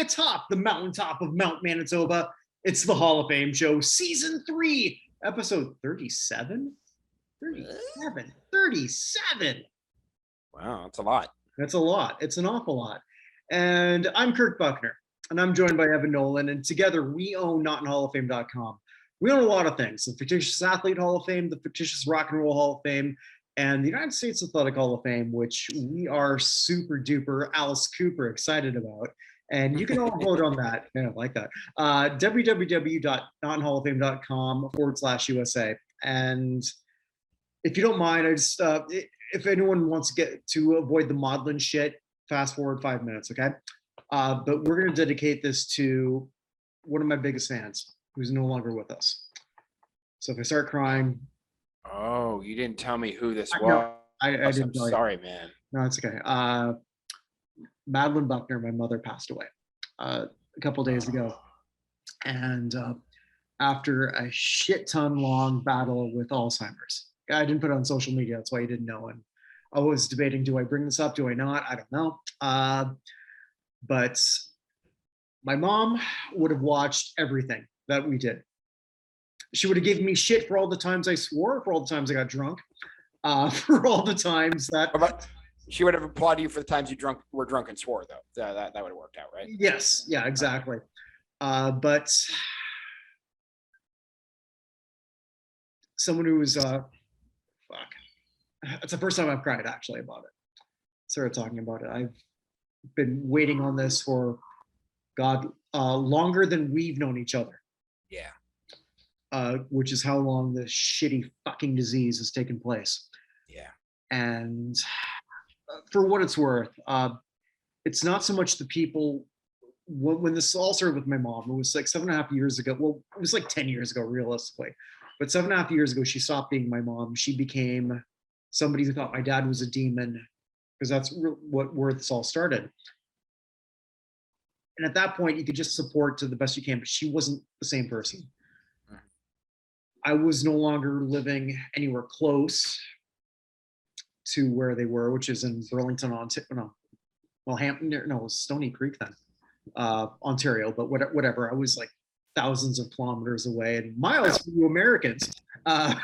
atop the mountaintop of Mount Manitoba. It's the Hall of Fame Show, Season 3, Episode 37? 37. 37. Wow, that's a lot. That's a lot. It's an awful lot. And I'm Kirk Buchner, and I'm joined by Evan Nolan, and together we own NotInHallOfFame.com. We own a lot of things: the Fictitious Athlete Hall of Fame, the Fictitious Rock and Roll Hall of Fame, and the United States Athletic Hall of Fame, which we are super duper Alice Cooper excited about. And you can all vote on that. I don't like that. www.notinhalloffame.com/USA. And if you don't mind, I just, if anyone wants to get to avoid the maudlin shit, fast forward 5 minutes, okay? But we're going to dedicate this to one of my biggest fans who's no longer with us. So if I start crying. Oh, you didn't tell me who this was. No, I didn't. I'm sorry, man. No, it's okay. Madeline Buchner, my mother, passed away a couple days ago. And after a shit ton long battle with Alzheimer's. I didn't put it on social media, that's why you didn't know. And I was debating, do I bring this up? Do I not? I don't know. But my mom would have watched everything that we did. She would have given me shit for all the times I swore, for all the times I got drunk, for all the times that... She would have applauded you for the times you were drunk and swore, though. That would have worked out, right? Yes. Yeah, exactly. But someone who was, it's the first time I've cried, actually, about it. Started talking about it. I've been waiting on this for, God, longer than we've known each other. Yeah. Which is how long this shitty fucking disease has taken place. Yeah. And for what it's worth, it's not so much the people. When this all started with my mom, it was like 7.5 years ago. Well, it was like 10 years ago, realistically. But 7.5 years ago, she stopped being my mom. She became somebody who thought my dad was a demon, because that's where this all started. And at that point, you could just support to the best you can, but she wasn't the same person. I was no longer living anywhere close to where they were, which is in Burlington, Ontario. Well, Hampton, no, it was Stony Creek then, Ontario, but whatever. I was like thousands of kilometers away and miles from you Americans, a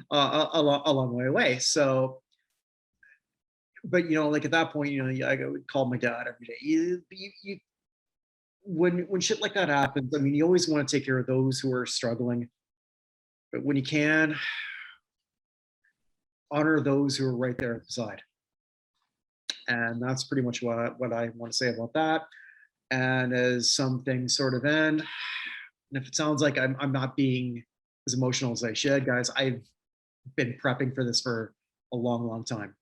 long way away. So, but like at that point, I would call my dad every day. When shit like that happens, I mean, you always want to take care of those who are struggling, but when you can, honor those who are right there at the side. And that's pretty much what I want to say about that. And as some things sort of end, and if it sounds like I'm not being as emotional as I should, guys, I've been prepping for this for a long, long time.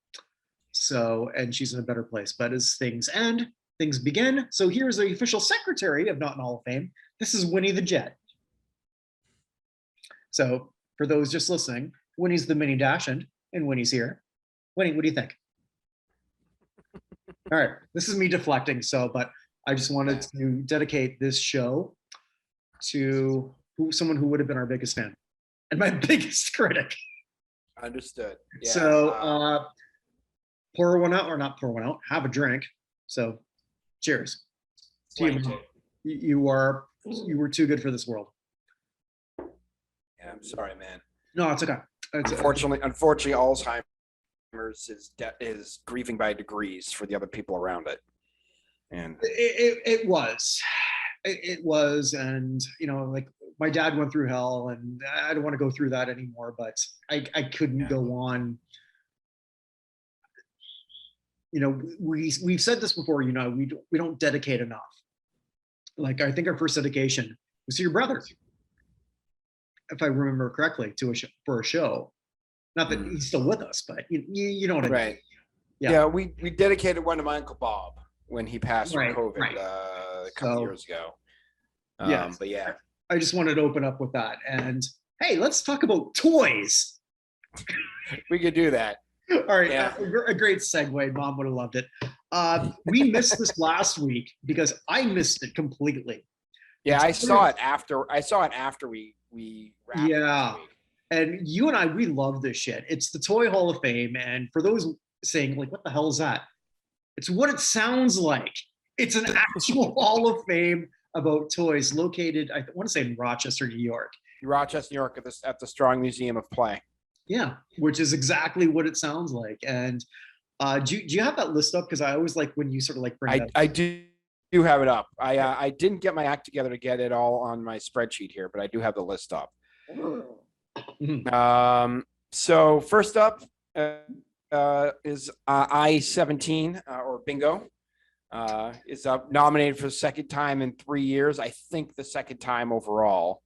So, and she's in a better place. But as things end, things begin. So here's the official secretary of Not in Hall of Fame. This is Winnie the Jet. So for those just listening, Winnie's the mini Dachshund, and Winnie's here. Winnie, what do you think? All right, this is me deflecting. But I just wanted to dedicate this show to someone who would have been our biggest fan and my biggest critic. Understood. Yeah. So pour one out, or not pour one out, have a drink. So cheers. You were too good for this world. Yeah, I'm sorry, man. No, it's okay. Unfortunately, Alzheimer's is grieving by degrees for the other people around it. And it was, and like my dad went through hell, and I don't want to go through that anymore. But I couldn't go on. We've said this before. We don't dedicate enough. Like, I think our first dedication was to your brother, if I remember correctly, for a show. Not that he's still with us, but you know what I mean. Right. Yeah, we dedicated one to my Uncle Bob when he passed from COVID a couple years ago. Yeah. But yeah. I just wanted to open up with that. And hey, let's talk about toys. We could do that. All right. Yeah. A great segue. Mom would have loved it. We missed this last week because I missed it completely. Yeah, I saw it after we wrapped. Yeah. And you and I, we love this shit. It's the Toy Hall of Fame. And for those saying, like, what the hell is that? It's what it sounds like. It's an actual Hall of Fame about toys located, I want to say in Rochester, New York. Rochester, New York, at the Strong Museum of Play. Yeah, which is exactly what it sounds like. And do you have that list up? Because I always like when you sort of like bring that. I do have it up. I didn't get my act together to get it all on my spreadsheet here, but I do have the list up. So first up is I-17 or Bingo. Is up nominated for the second time in 3 years. I think the second time overall.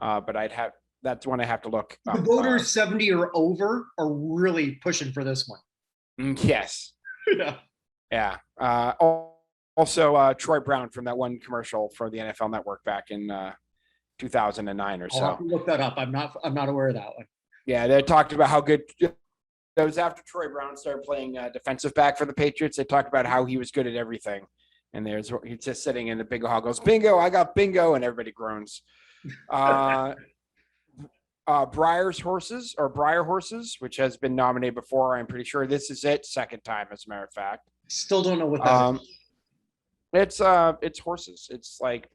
But that's one I have to look The up. voters 70 or over are really pushing for this one. Yes. Yeah. Also, Troy Brown from that one commercial for the NFL Network back in 2009 or so. I'll have to look that up. I'm not aware of that one. Yeah, they talked about how good. That was after Troy Brown started playing defensive back for the Patriots. They talked about how he was good at everything. And he's just sitting in the bingo hall, goes, bingo, I got bingo, and everybody groans. Briar Horses, which has been nominated before. I'm pretty sure this is it. Second time, as a matter of fact. Still don't know what that is. It's horses. It's like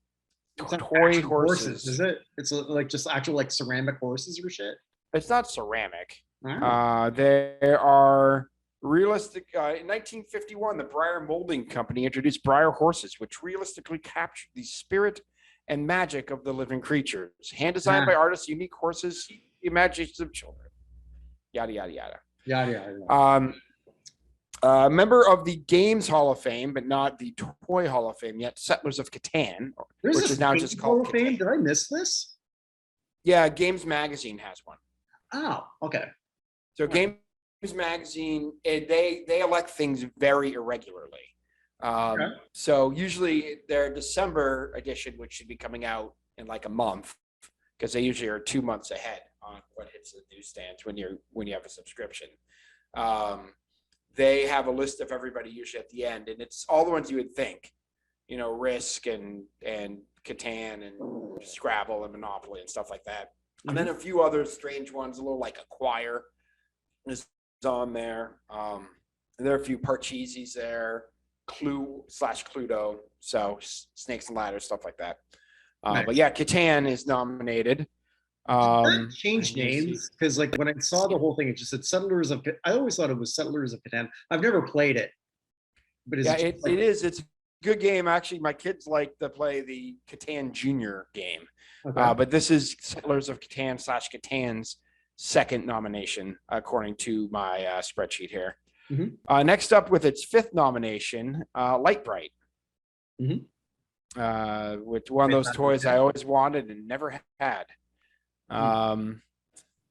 It's toy horses. Is it? It's like just actual like ceramic horses or shit. It's not ceramic. Wow. There are realistic. In 1951, the Briar Molding Company introduced Briar horses, which realistically captured the spirit and magic of the living creatures. Hand designed by artists, unique horses, the imaginations of children. Yada yada yada. Yada. Member of the Games Hall of Fame, but not the Toy Hall of Fame yet. Settlers of Catan, which is now just called Hall of Fame. Did I miss this? Yeah, Games Magazine has one. Oh, okay. So Games Magazine, they elect things very irregularly. So usually their December edition, which should be coming out in like a month, because they usually are 2 months ahead on what hits the newsstands when you have a subscription. They have a list of everybody usually at the end, and it's all the ones you would think, Risk and Catan and Scrabble and Monopoly and stuff like that. And then a few other strange ones, a little like Acquire is on there. There are a few Parcheesi's there, Clue/Cluedo, so Snakes and Ladders, stuff like that. Nice. But yeah, Catan is nominated. Changed names because like when I saw the whole thing, it just said Settlers of. I always thought it was Settlers of Catan. I've never played it, but it is. It's a good game. Actually, my kids like to play the Catan Junior game. Okay. But this is Settlers of Catan/Catan's second nomination, according to my spreadsheet here. Next up with its fifth nomination, Light Bright. Which one of those toys I always wanted and never had.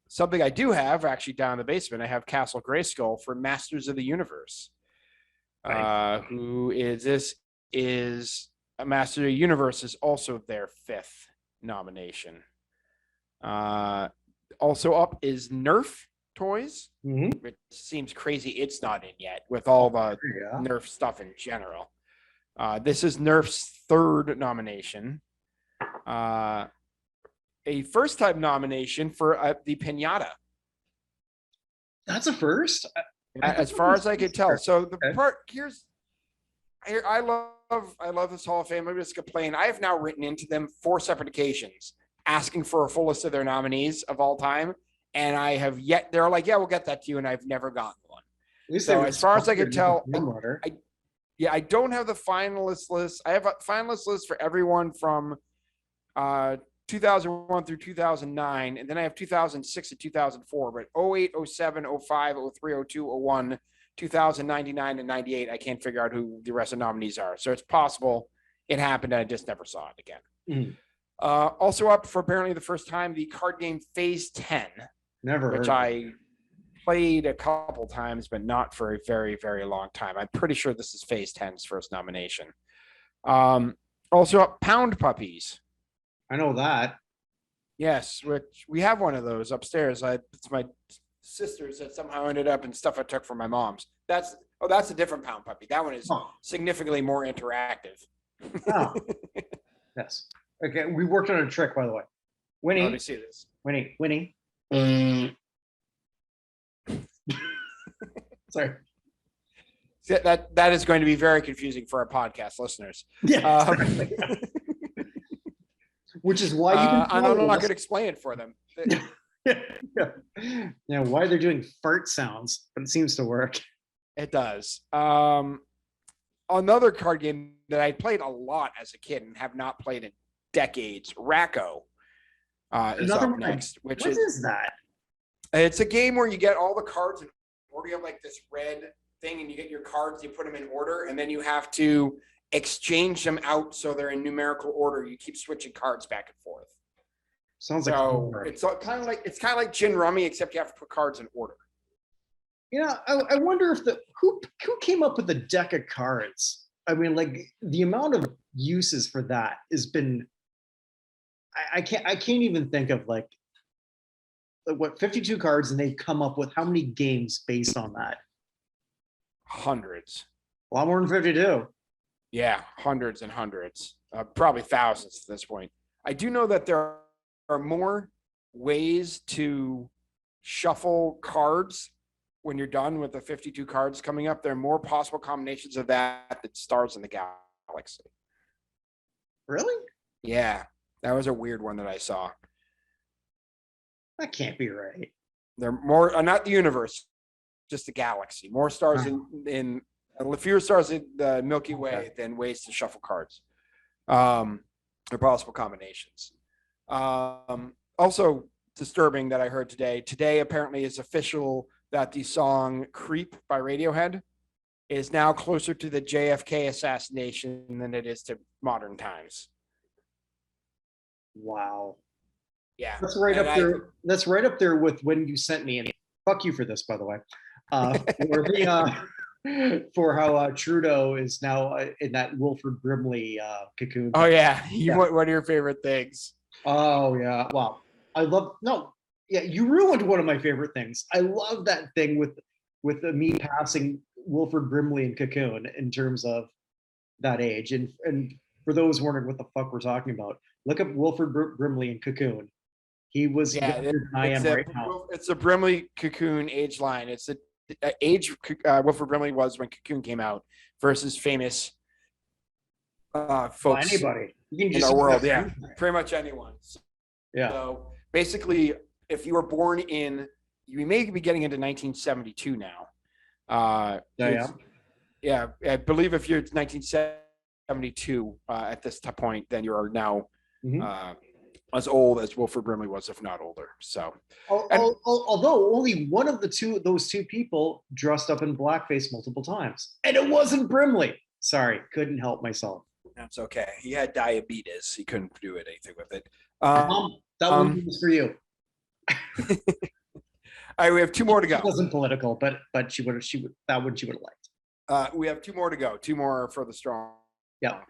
Something I do have actually down in the basement, I have Castle Grayskull for Masters of the Universe. Who is this? Is a Master of the Universe is also their fifth nomination. Also up is Nerf toys, which seems crazy it's not in yet with all the Nerf stuff in general. This is Nerf's third nomination. A first-time nomination for the Pinata. That's a first? As far as I could tell. So the part I love this Hall of Fame. Let me just complain. I have now written into them 4 separate occasions asking for a full list of their nominees of all time. And I have yet, they're like, yeah, we'll get that to you. And I've never gotten one. So as far as I could tell, I don't have the finalist list. I have a finalist list for everyone from 2001 through 2009. And then I have 2006 and 2004, but 08, 07, 05, 03, 02, 01, 2099 and 98. I can't figure out who the rest of the nominees are. So it's possible it happened and I just never saw it again. Also up for apparently the first time, the card game Phase 10. Which I played a couple times, but not for a very, very long time. I'm pretty sure this is Phase 10's first nomination. Also up, Pound Puppies. I know that. Yes, which we have one of those upstairs. It's my sister's that somehow ended up in stuff I took from my mom's. That's a different Pound Puppy. That one is significantly more interactive. Oh. Yes. Okay, we worked on a trick, by the way. Winnie. Let me see this. Winnie. Sorry. That is going to be very confusing for our podcast listeners. Yeah, exactly. Which is why you can. I'm not going to explain it for them. Yeah, why they're doing fart sounds, but it seems to work. It does. Another card game that I played a lot as a kid and have not played in decades, Racco, is Another up one. next. What is that? It's a game where you get all the cards in order. You have like this red thing, and you get your cards. You put them in order, and then you have to exchange them out so they're in numerical order. You keep switching cards back and forth. Sounds like so it's kind of like Gin Rummy, except you have to put cards in order. I wonder if who came up with the deck of cards. I mean, like the amount of uses for that has been. I can't even think of like what 52 cards, and they've come up with how many games based on that? Hundreds. A lot more than 52. Yeah, hundreds and hundreds, probably thousands at this point. I do know that there are more ways to shuffle cards when you're done with the 52 cards coming up. There are more possible combinations of that stars in the galaxy. Really? Yeah, that was a weird one that I saw. That can't be right. There are more, not the universe, just the galaxy. More stars in fewer stars in the Milky Way than ways to shuffle cards. Or possible combinations. Also disturbing that I heard today. Today apparently is official that the song "Creep" by Radiohead is now closer to the JFK assassination than it is to modern times. Wow. Yeah, that's right up there. That's right up there with when you sent me. And fuck you for this, by the way. For how Trudeau is now in that Wilford Brimley cocoon. Oh yeah, what are your favorite things? Oh yeah, wow. You ruined one of my favorite things. I love that thing with me passing Wilford Brimley and Cocoon in terms of that age. And for those wondering what the fuck we're talking about, look up Wilford Brimley and Cocoon. He was younger than I am right now. It's a Brimley Cocoon age line. It's the age Wilford Brimley was when Cocoon came out versus famous folks. Anybody in our world, yeah, pretty much anyone. Yeah. So basically, if you were born you may be getting into 1972 now. Yeah, I believe if you're 1972 at this point, then you are now as old as Wilford Brimley was, if not older. So, although only one of those two people dressed up in blackface multiple times, and it wasn't Brimley. Sorry, couldn't help myself. That's okay. He had diabetes. He couldn't do anything with it. That one was for you. All right, we have two more to go. It wasn't political, but she would have liked. We have two more to go. Two more for the strong. Yeah.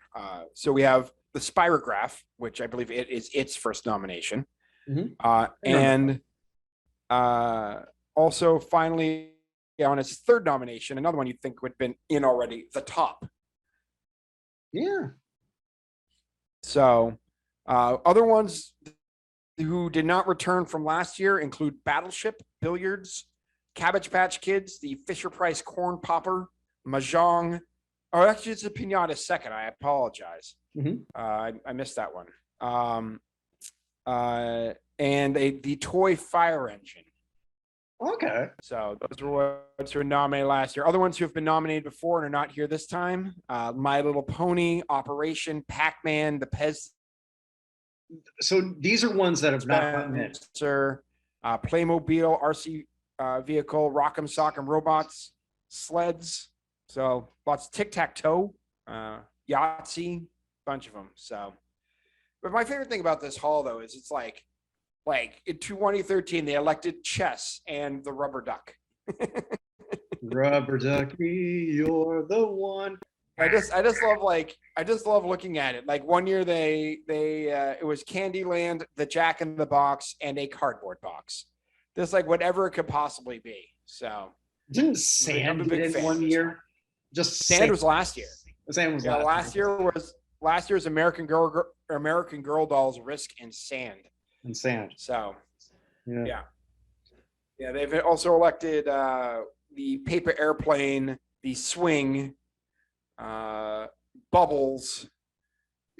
So we have the Spirograph, which I believe it is its first nomination. And also finally on its third nomination, another one you'd think would have been in already, The Top. Yeah. So other ones who did not return from last year include Battleship, Billiards, Cabbage Patch Kids, the Fisher-Price Corn Popper, Mahjong. Oh, actually, it's a Pinata second. I apologize. I missed that one. And the Toy Fire Engine. Okay. So those were ones who were nominated last year. Other ones who have been nominated before and are not here this time: My Little Pony, Operation, Pac-Man, the Pez. So these are ones that have not gotten in. Playmobil, RC vehicle, Rock'em Sock'em Robots, Sleds. So lots of tic-tac-toe, Yahtzee, bunch of them. So, but my favorite thing about this hall though is it's like in 2013 they elected chess and the rubber duck. Rubber ducky, you're the one. I just love looking at it. Like one year it was Candyland, the Jack in the Box, and a cardboard box. There's like whatever it could possibly be. So didn't Sand get in 1 year? Just Sand was last year. Sand was last year. Last year's American Girl Dolls, Risk, and Sand. And Sand. So yeah. They've also elected the Paper Airplane, the swing, bubbles.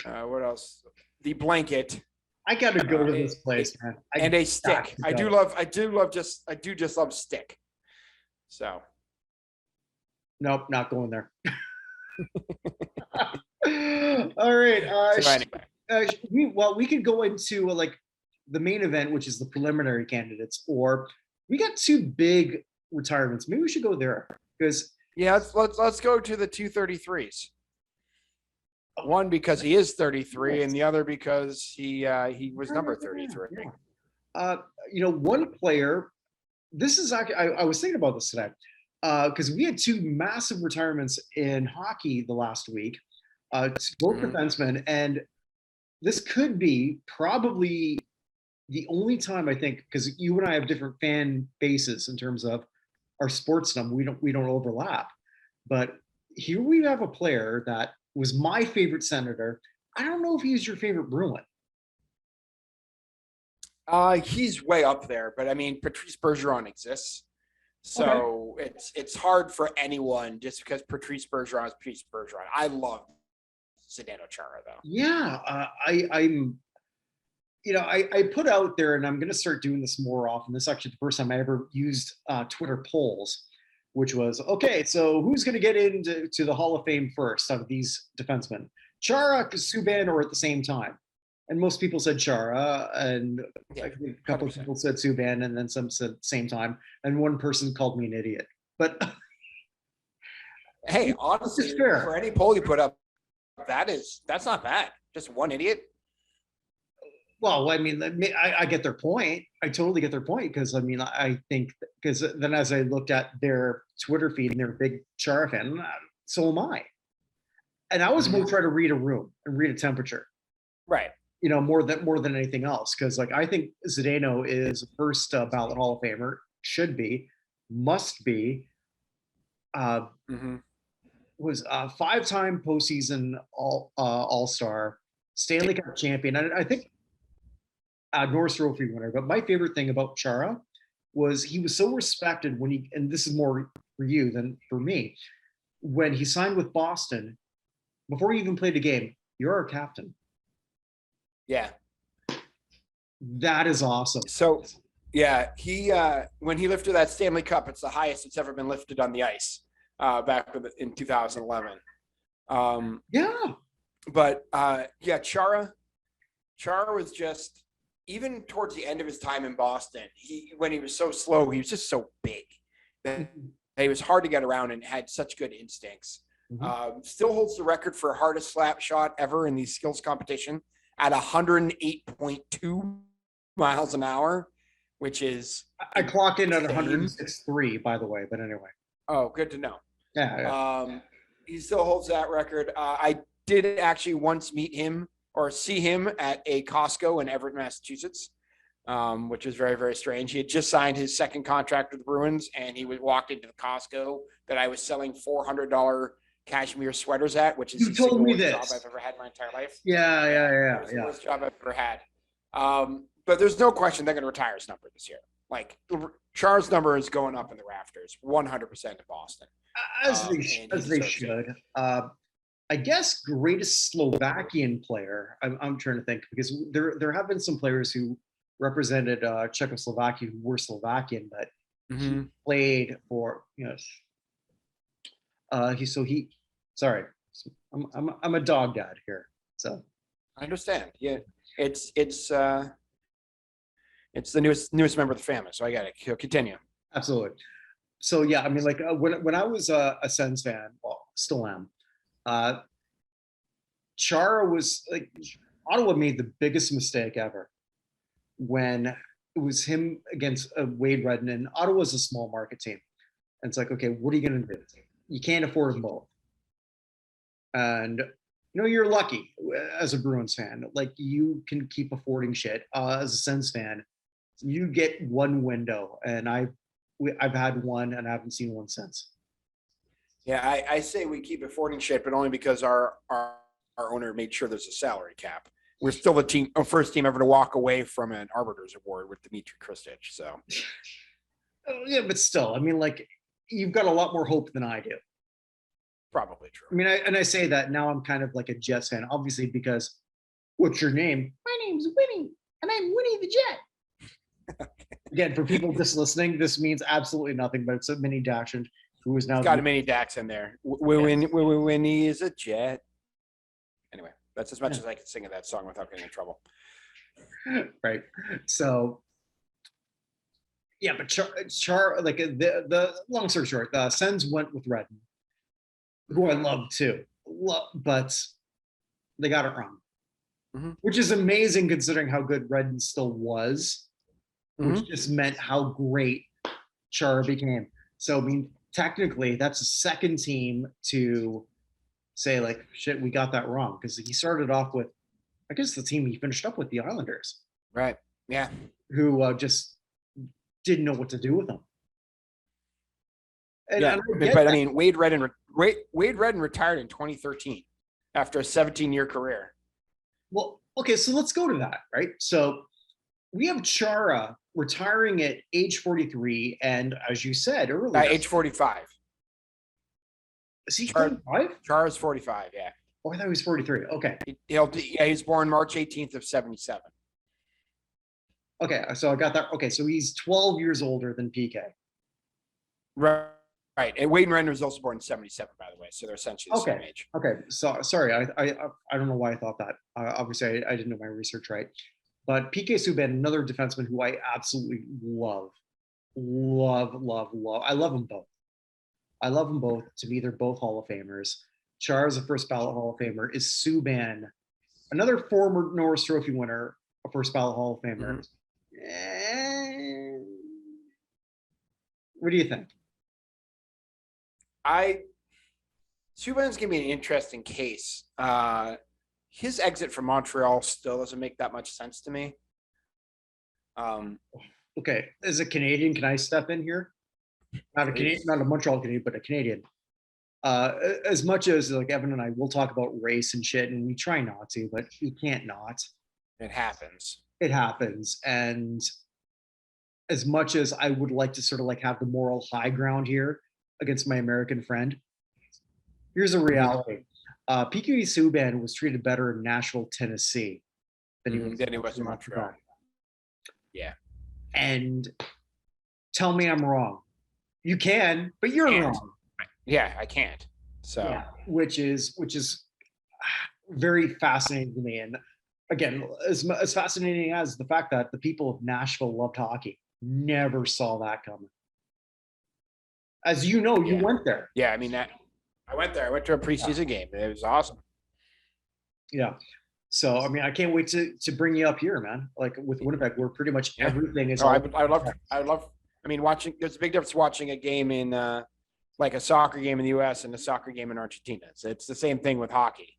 What else? The blanket. I got to go to this place, man. And a stick. I do just love stick. So. Nope, not going there. All right. So anyway. We could go into like the main event, which is the preliminary candidates, or we got two big retirements. Maybe we should go there because yeah, let's go to the 233s. One because he is 33, and the other because he was number 33. One player. This is actually I was thinking about this today because we had two massive retirements in hockey the last week, both defensemen, and this could be probably the only time I think, because you and I have different fan bases in terms of our sports stuff. We don't overlap, but here we have a player that was my favorite Senator. I don't know if he's your favorite Bruin. He's way up there, but I mean, Patrice Bergeron exists. So it's hard for anyone just because Patrice Bergeron is Patrice Bergeron. I love Zdeno Chara though. Yeah, I put out there, and I'm going to start doing this more often. This is actually the first time I ever used Twitter polls, which was, okay, so who's going to get into the Hall of Fame first out of these defensemen? Chara, Subban, or at the same time? And most people said Chara, and a couple of people said Subban, and then some said same time, and one person called me an idiot. But hey, honestly, for any poll you put up, that's not bad. Just one idiot. Well, I mean, I get their point. I totally get their point because I mean, I think because then as I looked at their Twitter feed and they're a big Chara fan, so am I. And I was more trying to read a room and read a temperature, right? More than anything else, because like I think Zdeno is first ballot Hall of Famer, should be, must be. Was a 5-time postseason All-Star, Stanley Cup champion. I think Norris Trophy winner. But my favorite thing about Chara was he was so respected when he, and this is more for you than for me, when he signed with Boston, before he even played a game, you're our captain. Yeah. That is awesome. So yeah, he when he lifted that Stanley Cup, it's the highest it's ever been lifted on the ice back in 2011. But Chara was just, even towards the end of his time in Boston, when he was so slow, he was just so big that he was hard to get around and had such good instincts. Still holds the record for hardest slap shot ever in the skills competition at 108.2 miles an hour, which is I clocked in at 106.3, by the way, but anyway. Oh, good to know. Yeah. He still holds that record. I did actually once meet him or see him at a Costco in Everett, Massachusetts, which was very, very strange. He had just signed his second contract with the Bruins, and he walked into the Costco that I was selling $400 cashmere sweaters at, which is the single worst job I've ever had in my entire life. Yeah. It's the worst job I've ever had. But there's no question they're going to retire his number this year. Like Char's number is going up in the rafters, 100% in Boston. As they should. I guess greatest Slovakian player. I'm trying to think, because there have been some players who represented Czechoslovakia who were Slovakian, but he played for Sorry, I'm a dog dad here, so I understand. Yeah, it's the newest member of the family, so I got it. Continue. Absolutely. So yeah, I mean, like when I was a Sens fan, well, still am. Chara was like, Ottawa made the biggest mistake ever when it was him against Wade Redden, and Ottawa's a small market team, and it's like, okay, what are you going to do? You can't afford them both. And you're lucky as a Bruins fan. Like you can keep affording shit. As a Sens fan, you get one window, and I've had one, and I haven't seen one since. Yeah, I say we keep affording shit, but only because our owner made sure there's a salary cap. We're still the first team ever to walk away from an Arbiters Award with Dmitry Kristich. So, yeah, but still, I mean, like you've got a lot more hope than I do. probably true. I mean, I say that now I'm kind of like a Jets fan, obviously, because what's your name? My name's Winnie, and I'm Winnie the Jet. Again, for people just listening, this means absolutely nothing, but it's a mini Dachshund who is now Got a mini Dax in there. Winnie is a jet. Anyway, that's as much as I can sing of that song without getting in trouble. right. So yeah, but Char like the long story short, Sens went with Redden, who I love too. But they got it wrong, which is amazing considering how good Redden still was, which just meant how great Chara became. So I mean, technically, that's the second team to say like, shit, we got that wrong, because he started off with, I guess, the team he finished up with, the Islanders, right? Yeah, who just didn't know what to do with him. And, yeah, but I mean, Wade Redden retired in 2013 after a 17-year career. Well, okay, so let's go to that, right? So we have Chara retiring at age 43, and as you said earlier, age 45. Is he 45? Chara's 45, yeah. Oh, I thought he was 43. Okay. He was born March 18th of 77. Okay, so I got that. Okay, so he's 12 years older than PK. Right. And Wade Redden was also born in 77, by the way. So they're essentially the same age. Okay. So sorry, I don't know why I thought that. Obviously, I didn't do my research right. But PK Subban, another defenseman who I absolutely love. I love them both. To me, they're both Hall of Famers. Char is a first ballot Hall of Famer. Is Subban, another former Norris Trophy winner, a first ballot Hall of Famer? What do you think? Subban's gonna be an interesting case. His exit from Montreal still doesn't make that much sense to me. Okay, as a Canadian, can I step in here? Not a Canadian, not a Montreal Canadian, but a Canadian. As much as like Evan and I will talk about race and shit, and we try not to, but you can't not. It happens. It happens. And as much as I would like to sort of like have the moral high ground here against my American friend, here's a reality. PK Subban was treated better in Nashville, Tennessee than he was in Montreal. Yeah. And tell me I'm wrong. You can, but you're wrong. Yeah, I can't. So yeah, which is very fascinating to me. And again, as fascinating as the fact that the people of Nashville loved hockey, never saw that coming. As you know, you went there. Yeah, I mean that. I went there. I went to a preseason game. It was awesome. Yeah. So I mean, I can't wait to bring you up here, man. Like with Winnipeg, where pretty much everything is. I would love. I mean, watching. There's a big difference watching a game in like a soccer game in the U.S. and a soccer game in Argentina. It's the same thing with hockey.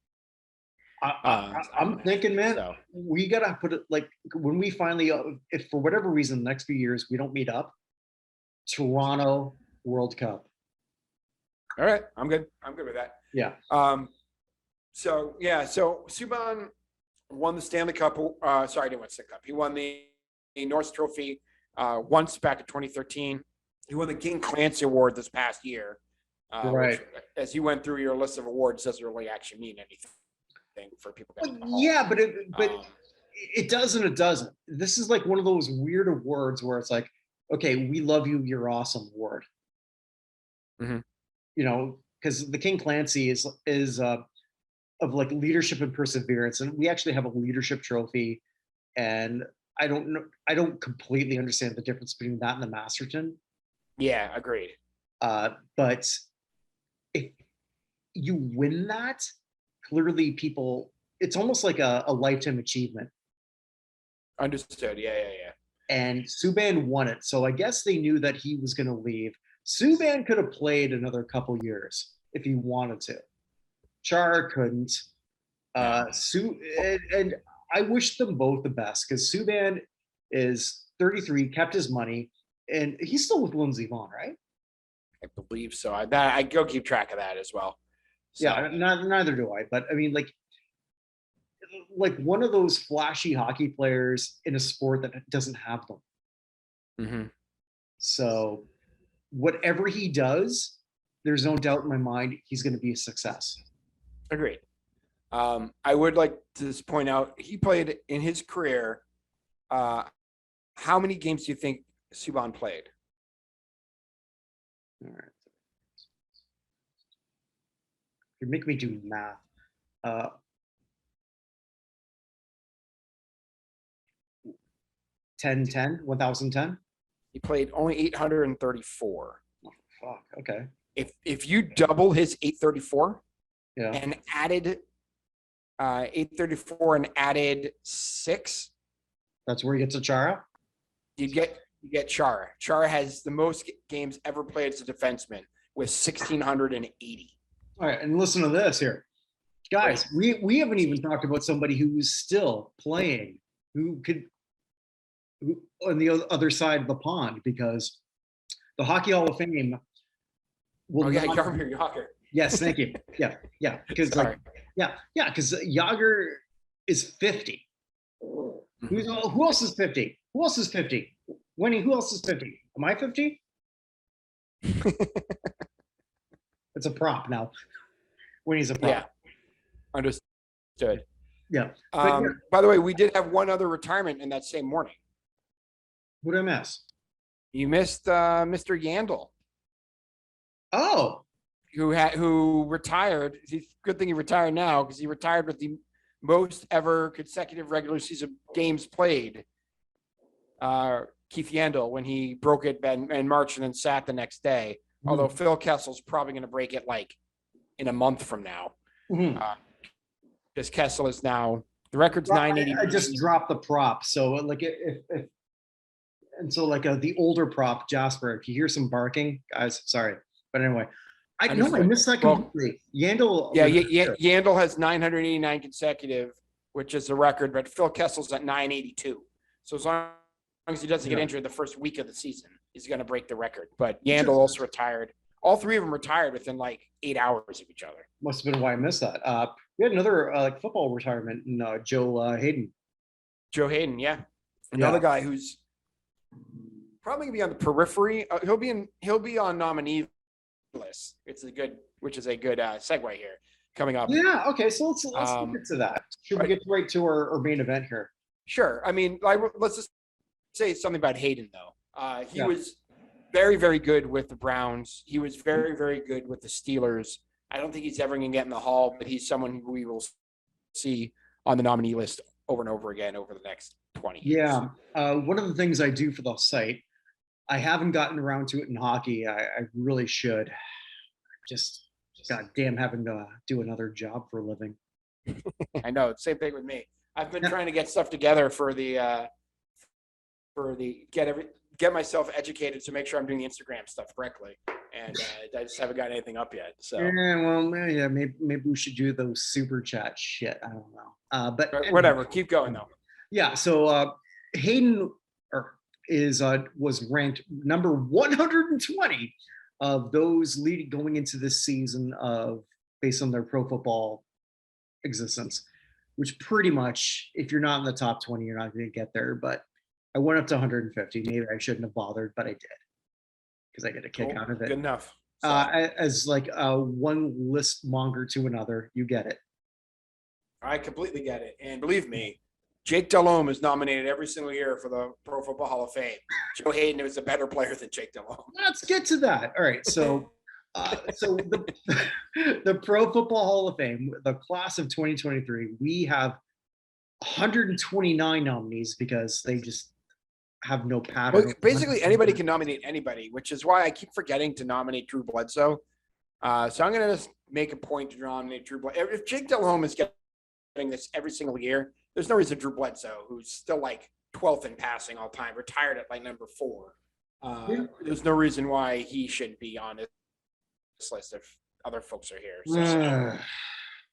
I'm thinking, man, we gotta put it like when we finally, if for whatever reason, the next few years we don't meet up, Toronto World Cup. All right, I'm good. I'm good with that. Yeah. So Subban won the Stanley Cup. Sorry, I didn't win the Stanley Cup. He won the Norris Trophy once back in 2013. He won the King Clancy Award this past year. Right. Which, as you went through your list of awards, doesn't really actually mean anything for people. Yeah, but it does and it doesn't. This is like one of those weird awards where it's like, okay, we love you, you're awesome award. Mm-hmm. You know, because the King Clancy is of like leadership and perseverance, and we actually have a leadership trophy. And I don't completely understand the difference between that and the Masterton. Yeah, agreed. But if you win that, clearly people, it's almost like a lifetime achievement. Understood. Yeah. And Subban won it. So I guess they knew that he was going to leave. Subban could have played another couple years if he wanted to. Char couldn't. And I wish them both the best, because Subban is 33, kept his money, and he's still with Lindsey Vonn, right? I believe so. I go keep track of that as well. So. Yeah, neither do I. But I mean, like one of those flashy hockey players in a sport that doesn't have them. Mm-hmm. So whatever he does, there's no doubt in my mind he's going to be a success. Agreed. I would like to just point out he played in his career. How many games do you think Subban played? All right. You're making me do math. 1010. He played only 834. Oh, fuck. Okay. If you double his 834 Yeah. and added 834 and added 6, That's where you get to Chara. you get Chara. Chara has the most games ever played as a defenseman with 1,680. All right, and listen to this here, guys. We haven't even talked about somebody who's still playing, who on the other side of the pond, because the Hockey Hall of Fame will. Oh yeah, not, Yager. Yes, thank you. Yeah, because because Yager is 50. Who else is 50? Who else is 50? Winnie, who else is 50? Am I 50? It's a prop now. Winnie's a prop. Yeah, understood. Yeah. By the way, we did have one other retirement in that same morning. What did I miss? You missed Mr. Yandel, Oh, who retired. Good thing he retired now, because he retired with the most ever consecutive regular season games played. Keith Yandel, when he broke it in March and then sat the next day. Although Phil Kessel's probably going to break it like in a month from now. Because Kessel is now, the record's 980. I just dropped the prop. So like if the older prop, Jasper, if you hear some barking, guys, sorry. But anyway, I missed that completely. Yandel. Yeah, Yandel has 989 consecutive, which is the record, but Phil Kessel's at 982. So as long as he doesn't get injured the first week of the season, he's going to break the record. But Yandel also retired. All three of them retired within like 8 hours of each other. Must have been why I missed that. We had another football retirement in Joe Hayden. Joe Hayden, yeah. Another guy who's probably gonna be on the periphery. He'll be on nominee list. Which is a good segue here coming up. Yeah. Okay. So let's get to that. Should we get right to our main event here? Sure. I mean, let's just say something about Hayden though. He was very, very good with the Browns. He was very, very good with the Steelers. I don't think he's ever going to get in the Hall, but he's someone who we will see on the nominee list over and over again over the next 20 years. Yeah. One of the things I do for the site, I haven't gotten around to it in hockey. I really should. Just goddamn having to do another job for a living. I know. Same thing with me. I've been trying to get stuff together for get myself educated to make sure I'm doing the Instagram stuff correctly. And I just haven't got anything up yet. So maybe we should do those super chat shit. I don't know. But whatever. Keep going though. Yeah. So Hayden was ranked number 120 of those going into this season based on their pro football existence, which pretty much, if you're not in the top 20, you're not going to get there. But I went up to 150. Maybe I shouldn't have bothered, but I did because I get a kick out of it. Good enough. As like one list monger to another, you get it. I completely get it. And believe me, Jake Delhomme is nominated every single year for the Pro Football Hall of Fame. Joe Hayden is a better player than Jake Delhomme. Let's get to that. All right. So the Pro Football Hall of Fame, the class of 2023, we have 129 nominees because they just have no pattern. Well, basically, anybody can nominate anybody, which is why I keep forgetting to nominate Drew Bledsoe. So I'm going to just make a point to nominate Drew Bledsoe. If Jake Delhomme is getting this every single year, there's no reason Drew Bledsoe, who's still like 12th in passing all time, retired at like number 4. There's no reason why he should be on this list if other folks are here. So.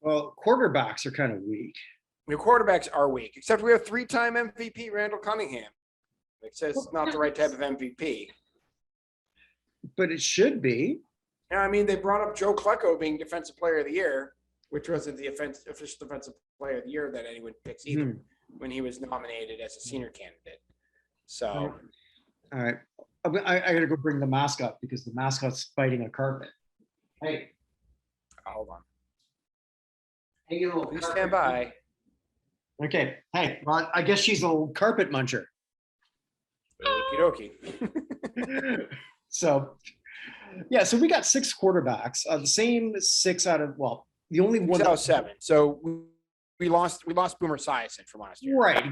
Well, quarterbacks are kind of weak. Your quarterbacks are weak, except we have 3-time MVP Randall Cunningham. It says it's not the right type of MVP. But it should be. Yeah, I mean, they brought up Joe Klecko being Defensive Player of the Year, which wasn't the official Defensive Player of the Year that anyone picks either when he was nominated as a senior candidate. So. All right. I got to go bring the mascot because the mascot's fighting a carpet. Hey, Hold on. hey, you little Please carpet stand by. Okay. Hey, well, I guess she's a little carpet muncher. Okie dokie. So, yeah, so we got 6 quarterbacks, the same 6 out of, well, the only one Six out of that, 7. So we lost Boomer Esiason from last year. right,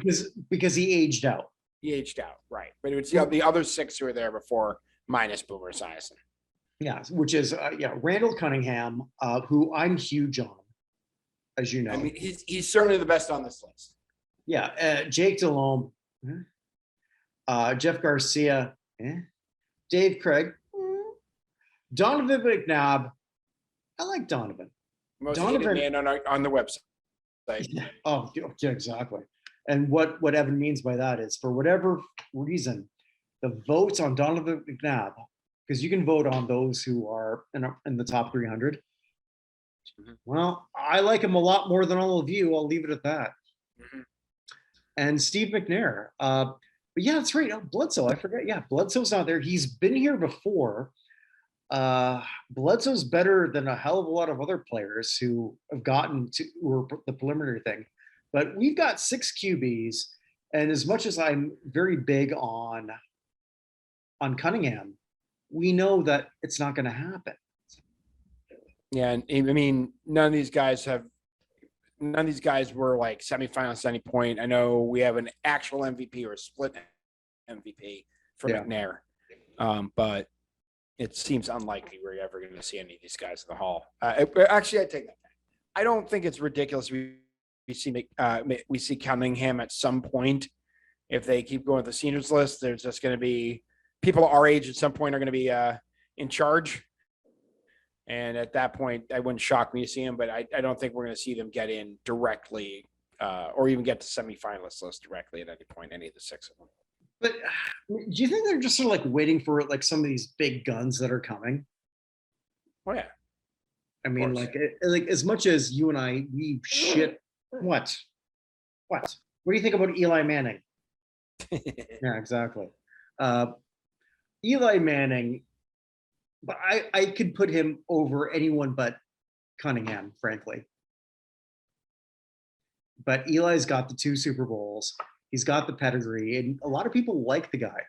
because he aged out. He aged out, right? But it was the other 6 who were there before, minus Boomer Esiason. Yeah, which is Randall Cunningham, who I'm huge on, as you know. I mean, he's certainly the best on this list. Yeah, Jake Delhomme, Jeff Garcia, Dave Craig, Donovan McNabb. I like Donovan. Most hated man on the website. Oh, yeah, exactly. And what Evan means by that is, for whatever reason, the votes on Donovan McNabb, because you can vote on those who are in the top 300. Well, I like him a lot more than all of you. I'll leave it at that. And Steve McNair. But yeah, that's right. Oh, Bledsoe, I forget. Yeah, Bledsoe's not there. He's been here before. Bledsoe's better than a hell of a lot of other players who have gotten to the preliminary thing. But we've got 6 QBs, and as much as I'm very big on Cunningham, we know that it's not going to happen. Yeah, and I mean, none of these guys were like semifinalists at any point. I know we have an actual MVP or a split MVP for McNair, but it seems unlikely we're ever going to see any of these guys in the Hall. Actually, I take that back. I don't think it's ridiculous. We see Cunningham at some point. If they keep going with the seniors list, there's just going to be people our age at some point are going to be in charge. And at that point, I wouldn't shock me to see him, but I don't think we're going to see them get in directly or even get to semifinalist list directly at any point, any of the 6 of them. But do you think they're just sort of like waiting for like some of these big guns that are coming? Oh, yeah. I mean, like as much as you and I, we shit. What? What do you think about Eli Manning? Yeah, exactly. Eli Manning, but I could put him over anyone but Cunningham, frankly. But Eli's got the 2 Super Bowls. He's got the pedigree, and a lot of people like the guy.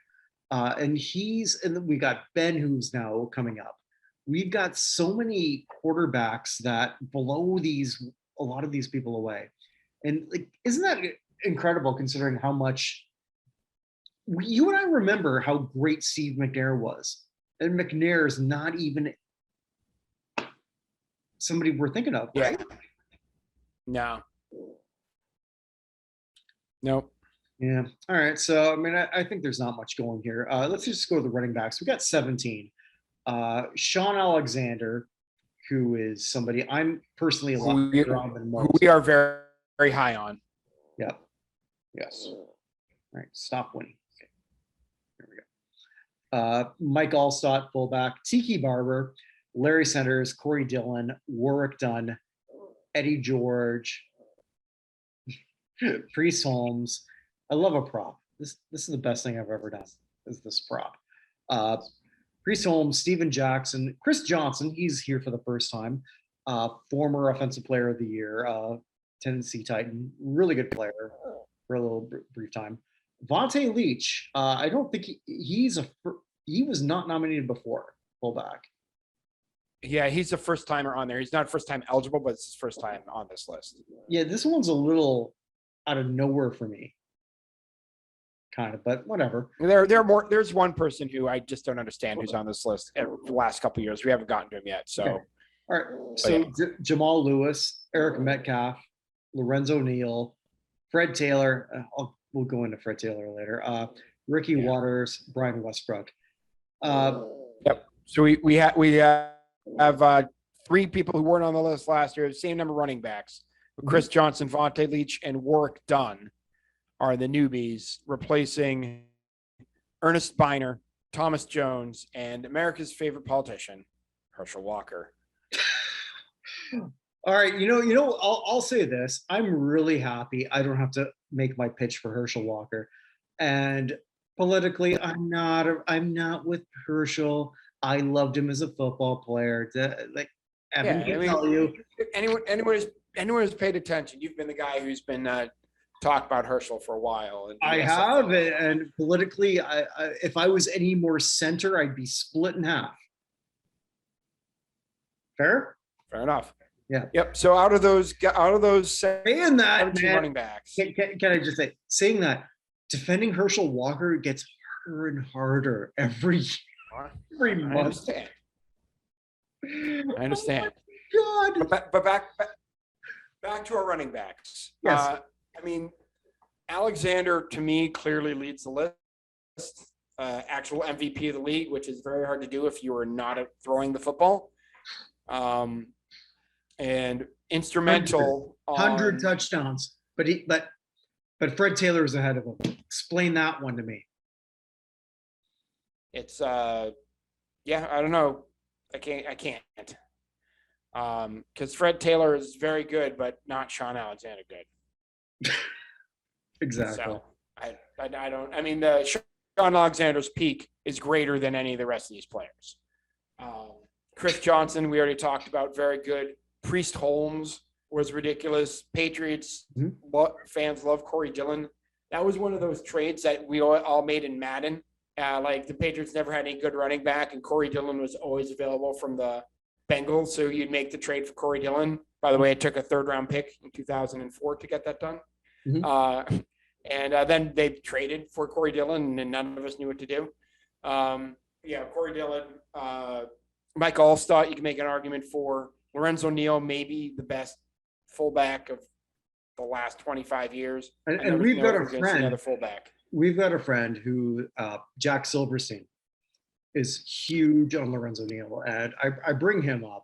And we got Ben, who's now coming up. We've got so many quarterbacks that blow a lot of these people away. And like, isn't that incredible considering how much you and I remember how great Steve McNair was? And McNair is not even somebody we're thinking of, right? No. Nope. Yeah. All right. So, I mean, I think there's not much going here. Let's just go to the running backs. We got 17. Sean Alexander, who is somebody I'm personally a lot bigger on than most. Who we are very, very high on. Yep. Yes. All right. Stop winning. Okay. There we go. Mike Allstott, fullback. Tiki Barber, Larry Sanders, Corey Dillon, Warwick Dunn, Eddie George, Priest Holmes. I love a prop. This is the best thing I've ever done. Is this prop? Priest Holmes, Steven Jackson, Chris Johnson. He's here for the first time. Former Offensive Player of the Year, Tennessee Titan, really good player for a little brief time. Vontae Leach. I don't think he was not nominated before fullback. Yeah, he's a first timer on there. He's not first time eligible, but it's his first time on this list. Yeah, this one's a little out of nowhere for me. Kind of, but whatever. There's one person who I just don't understand who's on this list the last couple of years. We haven't gotten to him yet. So, okay. All right. So Jamal Lewis, Eric Metcalf, Lorenzo Neal, Fred Taylor. We'll go into Fred Taylor later. Ricky Waters, Brian Westbrook. Yep. So we have 3 people who weren't on the list last year. The same number of running backs. Chris Johnson, Vontae Leach, and Warwick Dunn are the newbies, replacing Ernest Biner, Thomas Jones, and America's favorite politician, Herschel Walker. All right, I'll say this. I'm really happy I don't have to make my pitch for Herschel Walker. And politically, I'm not with Herschel. I loved him as a football player. Like Evan Yeah, can I mean, tell you, anyone who's paid attention, you've been the guy who's been talked about Herschel for a while. And I have, and politically, if I was any more center, I'd be split in half. Fair? Fair enough. Yeah. Yep. So out of those Saying that, 17 man, running backs, can I just say, saying that, defending Herschel Walker gets harder and harder every I month. understand. I understand. Oh my God. But back to our running backs. Yes. I mean, Alexander to me clearly leads the list. Actual MVP of the league, which is very hard to do if you are not throwing the football. And instrumental 100 on touchdowns, but Fred Taylor is ahead of him. Explain that one to me. it's yeah, I don't know. I can't. Because Fred Taylor is very good, but not Sean Alexander good. Exactly. So I don't. I mean, the Sean Alexander's peak is greater than any of the rest of these players. Chris Johnson, we already talked about, very good. Priest Holmes was ridiculous. Patriots fans love Corey Dillon. That was one of those trades that we all made in Madden. Like the Patriots never had any good running back, and Corey Dillon was always available from the Bengals. So you'd make the trade for Corey Dillon. By the way, it took a 3rd-round pick in 2004 to get that done. And then they traded for Corey Dillon, and none of us knew what to do. Corey Dillon, Mike Allstott, you can make an argument for. Lorenzo Neal, maybe the best fullback of the last 25 years. And we've got a friend. Another fullback. We've got a friend who, Jack Silverstein, is huge on Lorenzo Neal, and I bring him up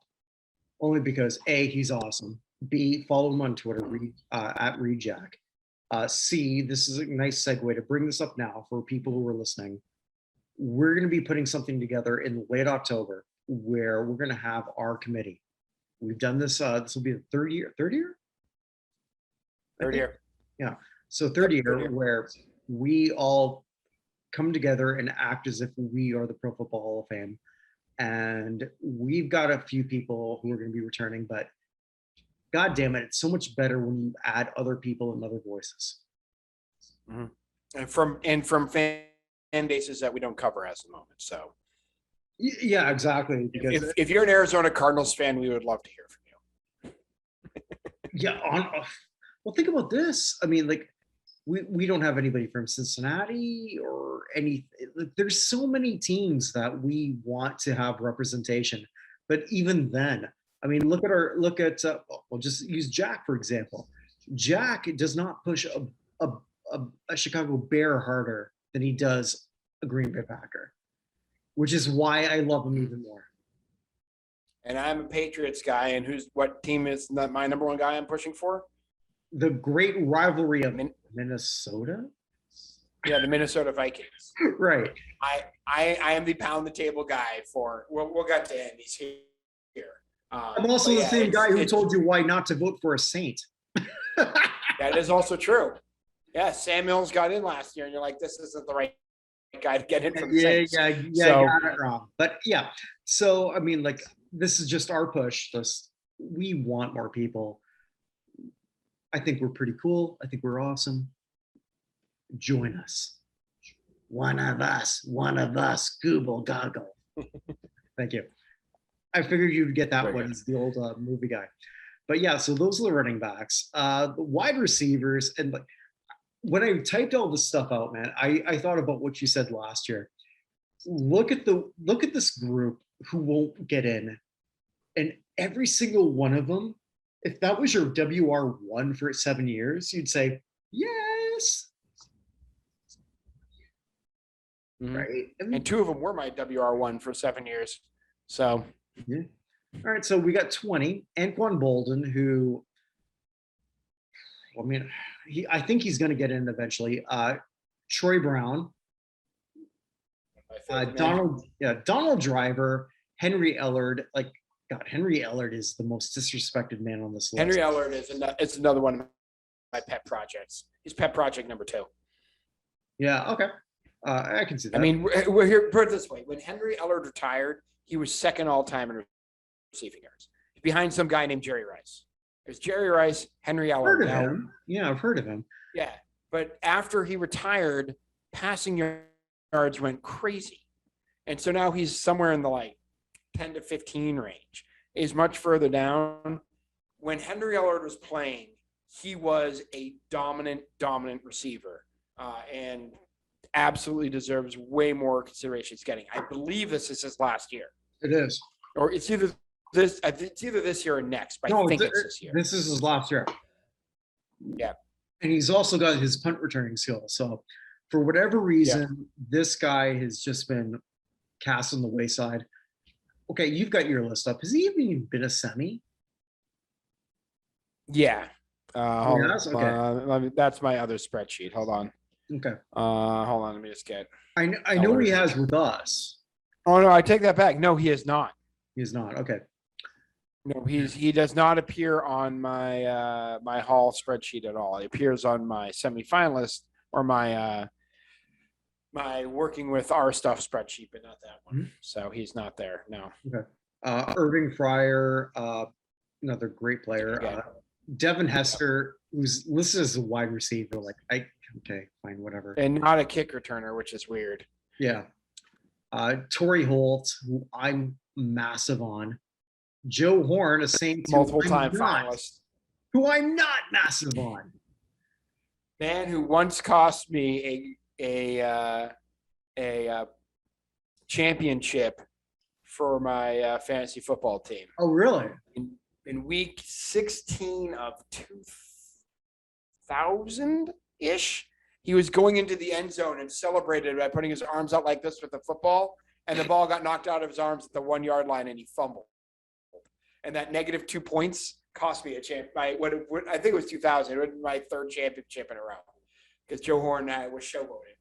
only because A, he's awesome. B, follow him on Twitter, at ReadJack. C, this is a nice segue to bring this up now for people who are listening. We're going to be putting something together in late October where we're going to have our committee. We've done this. This will be the third year. Third year. Yeah. So third year where we all come together and act as if we are the Pro Football Hall of Fame. And we've got a few people who are going to be returning, but God damn it, it's so much better when you add other people and other voices. And from fan bases that we don't cover as the moment. So yeah, exactly. Because if you're an Arizona Cardinals fan, we would love to hear from you. Yeah. Well, think about this. I mean, like, we don't have anybody from Cincinnati or any. There's so many teams that we want to have representation, but even then, I mean, look at. We'll just use Jack for example. Jack does not push a Chicago Bear harder than he does a Green Bay Packer, which is why I love him even more. And I'm a Patriots guy, and what team is not my number one guy I'm pushing for? The great rivalry of Minnesota. Yeah, the Minnesota Vikings. Right. I am the pound the table guy for. We'll get to him. He's here. I'm also the same guy who told you why not to vote for a Saint. That is also true. Yeah, Sam Mills got in last year, and you're like, this isn't the right guy to get in from the Saints. Yeah, so, got it wrong. But yeah, so I mean, like, this is just our push. We want more people. I think we're pretty cool. I think we're awesome. Join us. One of us, Google Goggle. Thank you. I figured you'd get that one. He's the old movie guy. But yeah, so those are the running backs. The wide receivers, and like when I typed all this stuff out, man, I thought about what you said last year. Look at this group who won't get in, and every single one of them, if that was your WR1 for 7 years, you'd say yes. Right. And 2 of them were my WR1 for 7 years. So yeah. All right, so we got 20. Anquan Bolden, who, I mean, I think he's going to get in eventually. Troy Brown, Donald Driver, Henry Ellard. Like, God, Henry Ellard is the most disrespected man on this list. Henry Ellard it's another one of my pet projects. He's pet project number 2. Yeah. Okay. I can see that. I mean, we're here, put it this way. When Henry Ellard retired, he was second all-time in receiving yards, behind some guy named Jerry Rice. There's Jerry Rice, Henry I've heard Ellard. of him. Yeah, I've heard of him. Yeah, but after he retired, passing yards went crazy. And so now he's somewhere in the like 10 to 15 range. Is much further down. When Henry Ellard was playing, he was a dominant receiver, and absolutely deserves way more consideration he's getting. I believe this is his last year. It is. Or it's either this year or next, but I think it's this year. This is his last year. Yeah. And he's also got his punt returning skill. So for whatever reason, this guy has just been cast on the wayside. Okay, you've got your list up. Has he even been a semi? Yeah. Hold on. Okay. That's my other spreadsheet. Hold on. Okay. Hold on. Let me just get. I know he has with us. Oh no, I take that back. No, he is not. He's not. Okay. No, he does not appear on my my Hall spreadsheet at all. He appears on my semifinalist or my my working with our stuff spreadsheet, but not that one. Mm-hmm. So he's not there. No. Okay. Irving Fryer, another great player. Devin Hester, who's listed as a wide receiver. Like, okay, fine, whatever. And not a kick returner, which is weird. Yeah. Torrey Holt, who I'm massive on. Joe Horn, a Saint multiple time finalist, who I'm not massive on. Man who once cost me a championship for my fantasy football team. Oh, really? In week 16 of 2000-ish, he was going into the end zone and celebrated by putting his arms out like this with the football, and the ball got knocked out of his arms at the 1 yard line, and he fumbled. And that -2 points cost me a champ. I think it was 2000. It was my third championship in a row because Joe Horn was showboating.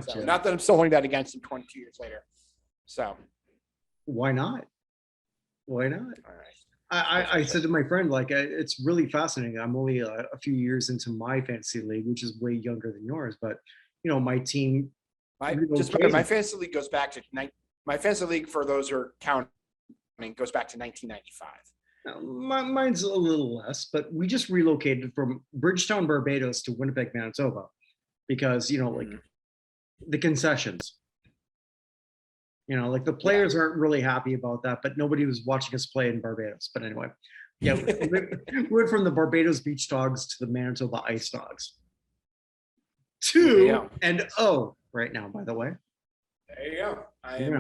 So, not that I'm still holding that against him 22 years later. So why not? Why not? All right. I said to my friend, like, it's really fascinating. I'm only a few years into my fantasy league, which is way younger than yours, but you know, my team. My fantasy league goes back to my fantasy league, for those who are counting, goes back to 1995. Mine's a little less, but we just relocated from Bridgetown, Barbados to Winnipeg, Manitoba, because, you know, like the concessions. You know, like the players aren't really happy about that, but nobody was watching us play in Barbados. But anyway, we went from the Barbados Beach Dogs to the Manitoba Ice Dogs. 2-0 right now, by the way. There you go. I am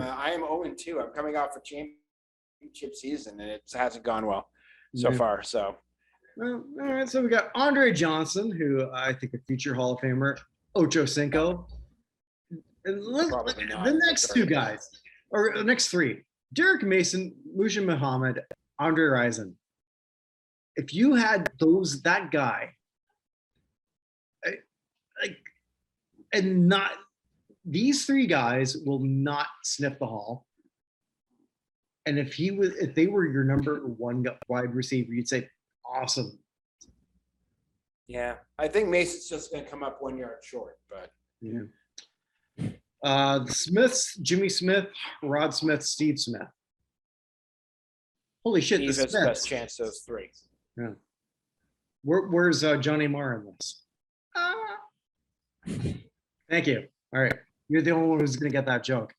0-2. I'm coming off a championship season, and it hasn't gone well so far. So, all right. So we got Andre Johnson, who I think a future Hall of Famer, Ocho Cinco. And the next two guys, or the next three, Derek Mason, Mujib Muhammad, Andre Rison. If you had that guy, and not these three guys will not sniff the hall. And if they were your number one wide receiver, you'd say, awesome. Yeah, I think Mason's just going to come up 1 yard short, but yeah. The Smiths, Jimmy Smith, Rod Smith, Steve Smith. Holy shit, Steve has the best chance, those three. Yeah. Where's Johnny Marr in this? Thank you. All right. You're the only one who's going to get that joke.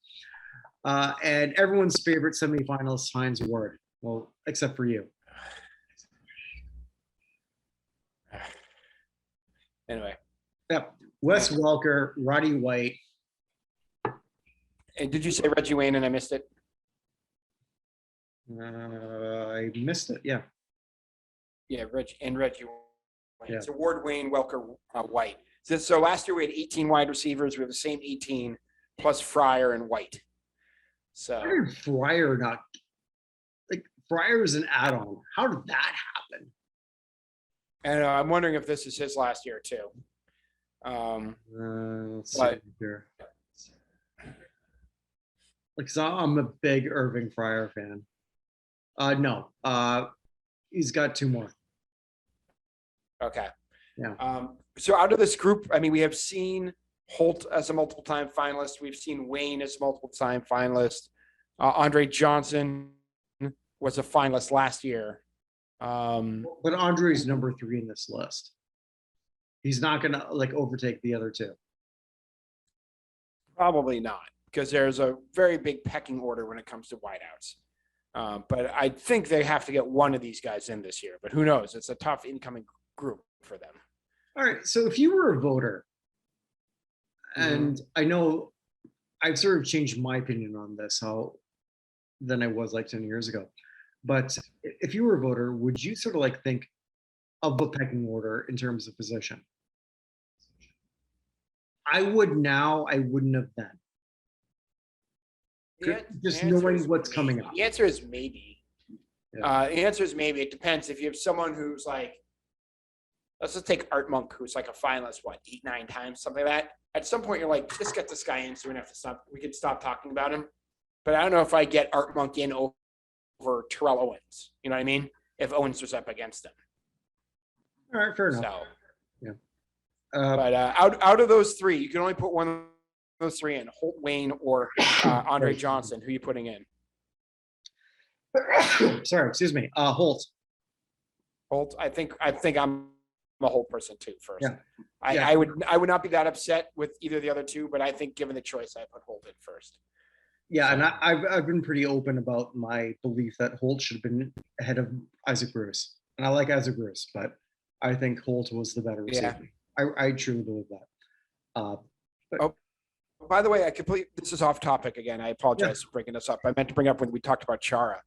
And everyone's favorite semifinalist, Hines Ward. Well, except for you. Anyway. Yep. Wes Welker, Roddy White. And did you say Reggie Wayne and I missed it? I missed it. Yeah. Yeah, Reggie Wayne. Yeah. It's Ward, Wayne, Welker, White. So last year we had 18 wide receivers. We have the same 18 plus Fryer and White. So how did Fryer not Fryer is an add-on? How did that happen? And I'm wondering if this is his last year too. Let's see here. So I'm a big Irving Fryer fan. No, he's got 2 more. Okay. Yeah. So out of this group, I mean, we have seen Holt as a multiple time finalist. We've seen Wayne as a multiple time finalist. Andre Johnson was a finalist last year. But Andre's number 3 in this list. He's not going to like overtake the other two. Probably not, because there's a very big pecking order when it comes to wideouts. But I think they have to get one of these guys in this year. But who knows? It's a tough incoming group for them. All right. So if you were a voter, and I know I've sort of changed my opinion on this than I was like 10 years ago. But if you were a voter, would you sort of like think of the pecking order in terms of position? I would now, I wouldn't have then. Just knowing what's coming up. The answer is maybe. Yeah. The answer is maybe. It depends. If you have someone who's like, let's just take Art Monk, who's like a finalist, 8, 9 times, something like that. At some point, you're like, just get this guy in so we don't have to stop. We can stop talking about him. But I don't know if I get Art Monk in over Terrell Owens. You know what I mean? If Owens was up against him. All right, fair enough. So, yeah. But out of those 3, you can only put one of those 3 in: Holt, Wayne, or Andre Johnson. Who are you putting in? Sorry, excuse me. Holt. Holt. I think I'm a Holt person too. First, yeah. I would not be that upset with either of the other 2, but I think given the choice, I put Holt in first. Yeah, so. And I've been pretty open about my belief that Holt should have been ahead of Isaac Bruce, and I like Isaac Bruce, but I think Holt was the better receiver. Yeah. I truly believe that. By the way, this is off topic again. I apologize for bringing this up. I meant to bring up when we talked about Chara.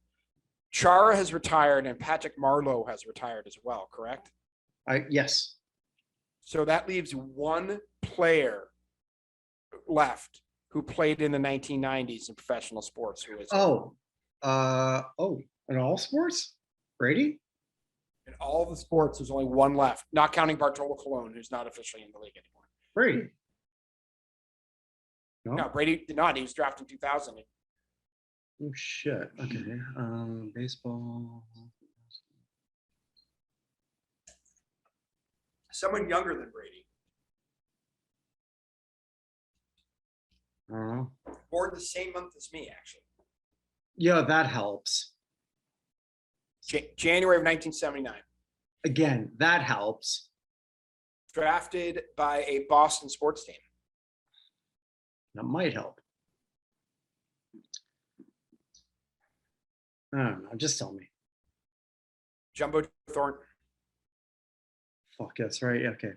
Chara has retired, and Patrick Marleau has retired as well, correct? Yes. So that leaves one player left who played in the 1990s in professional sports. Who is? In all sports? Brady? In all the sports, there's only one left, not counting Bartolo Colon, who's not officially in the league anymore. Brady. No, Brady did not. He was drafted in 2000. Oh, shit. Okay. Baseball. Someone younger than Brady. I don't know. Born the same month as me, actually. Yeah, that helps. January of 1979. Again, that helps. Drafted by a Boston sports team. That might help. I don't know. Just tell me. Jumbo Thornton. Fuck, that's right. Okay.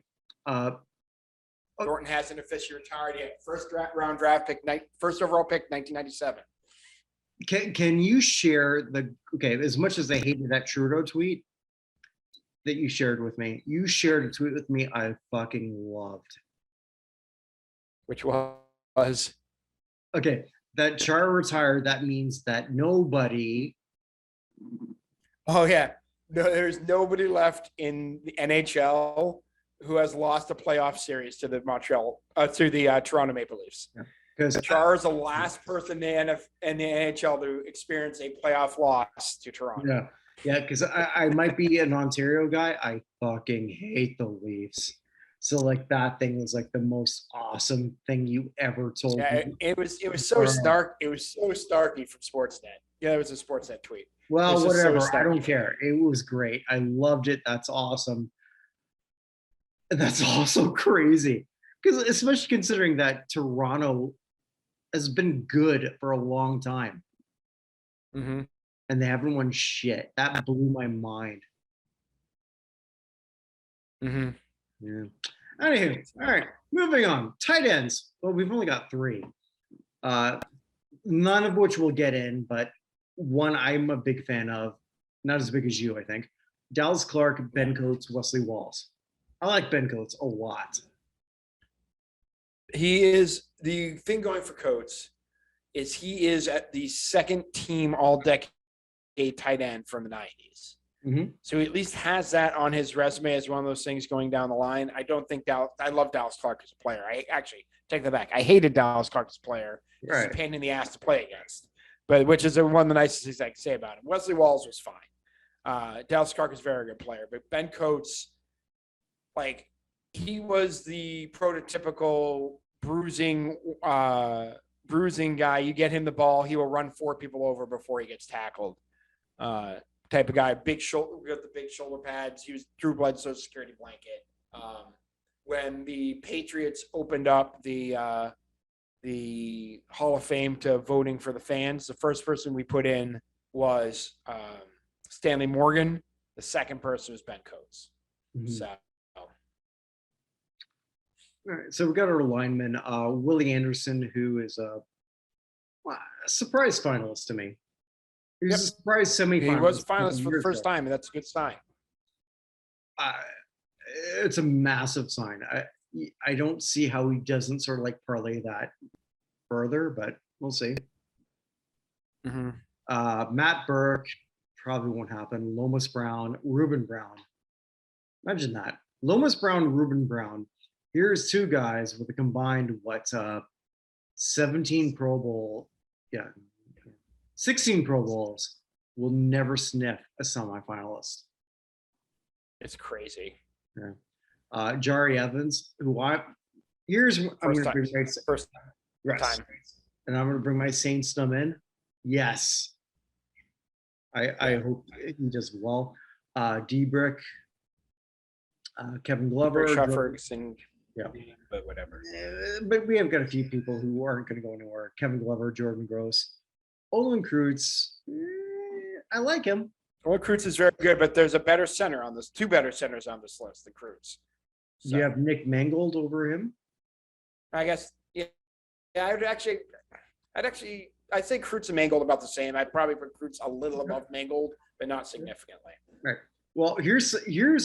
Thornton hasn't officially retired yet. First round draft pick, first overall pick, 1997. Can you share as much as I hated that Trudeau tweet that you shared with me, you shared a tweet with me I fucking loved. Which was? Okay, that Chara retired, that means that nobody. Oh, yeah. No, there's nobody left in the NHL who has lost a playoff series to the Toronto Maple Leafs. Yeah. Because Chara's the last person in the NHL to experience a playoff loss to Toronto. Yeah, because I might be an Ontario guy. I fucking hate the Leafs. So like that thing was like the most awesome thing you ever told me. It was so snark. It was so snarky from Sportsnet. Yeah, it was a Sportsnet tweet. Well, whatever. I don't care. It was great. I loved it. That's awesome. That's also crazy because especially considering that Toronto has been good for a long time. Mm-hmm. And they haven't won shit. That blew my mind. Mm-hmm. Yeah. Anywho, all right, moving on. Tight ends. Well, we've only got 3. None of which we'll get in, but one I'm a big fan of. Not as big as you, I think. Dallas Clark, Ben Coates, Wesley Walls. I like Ben Coates a lot. He is the thing going for Coates is he is at the second team all-decade tight end from the 90s. Mm-hmm. So he at least has that on his resume as one of those things going down the line. I don't think I love Dallas Clark as a player. I actually take that back. I hated Dallas Clark as a player. Right. It's a pain in the ass to play against, but which is one of the nicest things I can say about him. Wesley Walls was fine. Dallas Clark is a very good player, but Ben Coates, he was the prototypical bruising guy. You get him the ball, he will run 4 people over before he gets tackled. Type of guy, big shoulder, with the big shoulder pads. He was Drew Bledsoe's security blanket. When the Patriots opened up the Hall of Fame to voting for the fans, the first person we put in was Stanley Morgan. The second person was Ben Coates. Mhm. So All right, so we got our lineman, Willie Anderson, who is a surprise finalist to me. He was a surprise semifinalist. he was a finalist for the years first ago. time, and that's a good sign. It's a massive sign. I don't see how he doesn't sort of like parlay that further, but we'll see. Mm-hmm. Matt Burke probably won't happen. Lomas Brown, Ruben Brown. Imagine that. Lomas Brown, Ruben Brown. Here's 2 guys with a combined 17 Pro Bowl, 16 Pro Bowls, will never sniff a semifinalist. It's crazy. Yeah. Jari Evans, who I'm going to bring my First time. and I'm going to bring my Saints them in. Yes, I hope he does well. D-Brick, Kevin Glover, Ferguson, yeah, but whatever. But we have got a few people who aren't going to go anywhere. Kevin Glover, Jordan Gross, Olin Kreutz. I like him. Well, Kreutz is very good, but there's a better center on this. 2 better centers on this list than Kreutz. So, You have Nick Mangold over him. I guess, yeah. I'd say Kreutz and Mangold about the same. I'd probably put Kreutz a little above Mangold, but not significantly. Right. Well, here's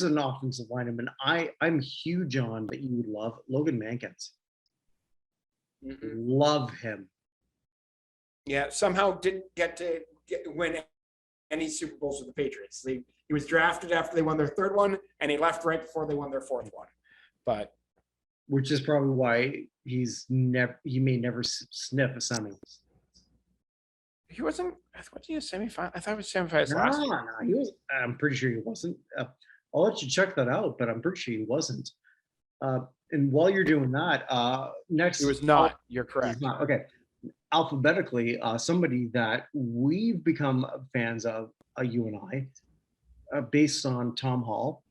an offensive lineman I'm huge on that you would love. Logan Mankins. Mm-hmm. Love him. Yeah, somehow didn't get to win any Super Bowls with the Patriots. He was drafted after they won their 3rd one, and he left right before they won their 4th one. But which is probably why he may never sniff a semi. he wasn't. What he a semifinal? I thought it was semifinals last year. No, he was. I'm pretty sure he wasn't. I'll let you check that out, but I'm pretty sure he wasn't. And while you're doing that, next He was not. You're correct. Not. Okay. Alphabetically, somebody that we've become fans of, you and I, based on Tom Hall.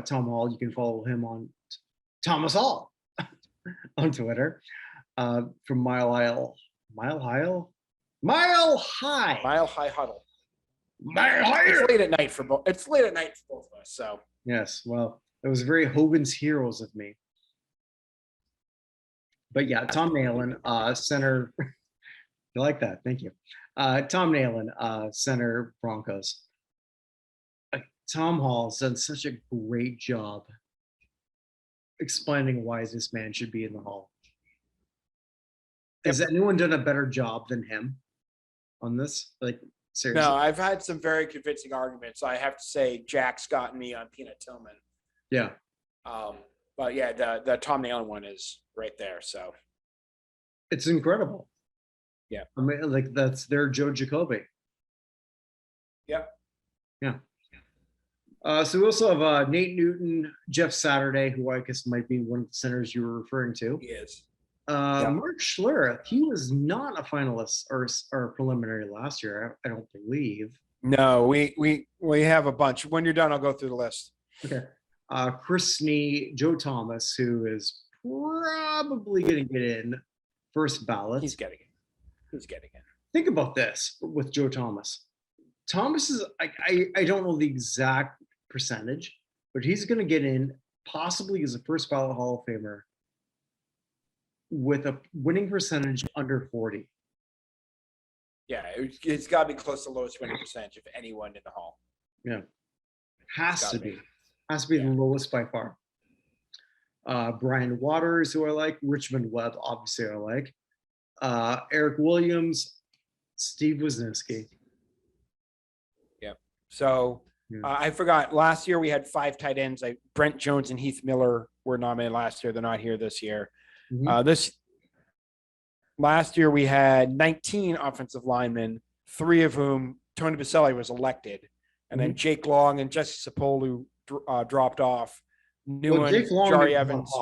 Tom Hall, you can follow him on Thomas Hall on Twitter, from Mile High Huddle. Mile High. It's late at night for both. It's late at night for both of us. So Yes, well, it was very Hogan's Heroes of me. But yeah, Tom Nolan, center. You like that? Thank you. Tom Nolan, center Broncos. Tom Hall's done such a great job explaining why this man should be in the Hall. Has anyone done a better job than him on this? Like, seriously? no, I've had some very convincing arguments. I have to say, Jack's gotten me on Peanut Tillman. Yeah. But yeah, the Tom Nolan one is right there. So It's incredible. Yeah. I mean, like, that's their Joe Jacoby. Yep. Yeah. So we also have Nate Newton, Jeff Saturday, who I guess might be one of the centers you were referring to. He is. Mark Schlereth, he was not a finalist or preliminary last year, I don't believe. No, we have a bunch. When you're done, I'll go through the list. Okay. Chris Snee, Joe Thomas, who is probably going to get in first ballot. He's getting it. Think about this with Joe Thomas. Thomas is, I don't know the exact percentage, but he's going to get in possibly as a first ballot Hall of Famer with a winning percentage under 40. Yeah, it's got to be close to the lowest winning percentage of anyone in the Hall. Yeah. Has to be Yeah. the lowest by far. Brian Waters, who I like. Richmond Webb, obviously I like. Eric Williams, Steve Wisniewski. Yep. So I forgot. Last year we had 5 tight ends. Brent Jones and Heath Miller were nominated last year. They're not here this year. Mhm. Last year we had 19 offensive linemen, 3 of whom Tony Baselli was elected, and then Jake Long and Jesse Sapolu dropped off. Jake Long Jari Evans.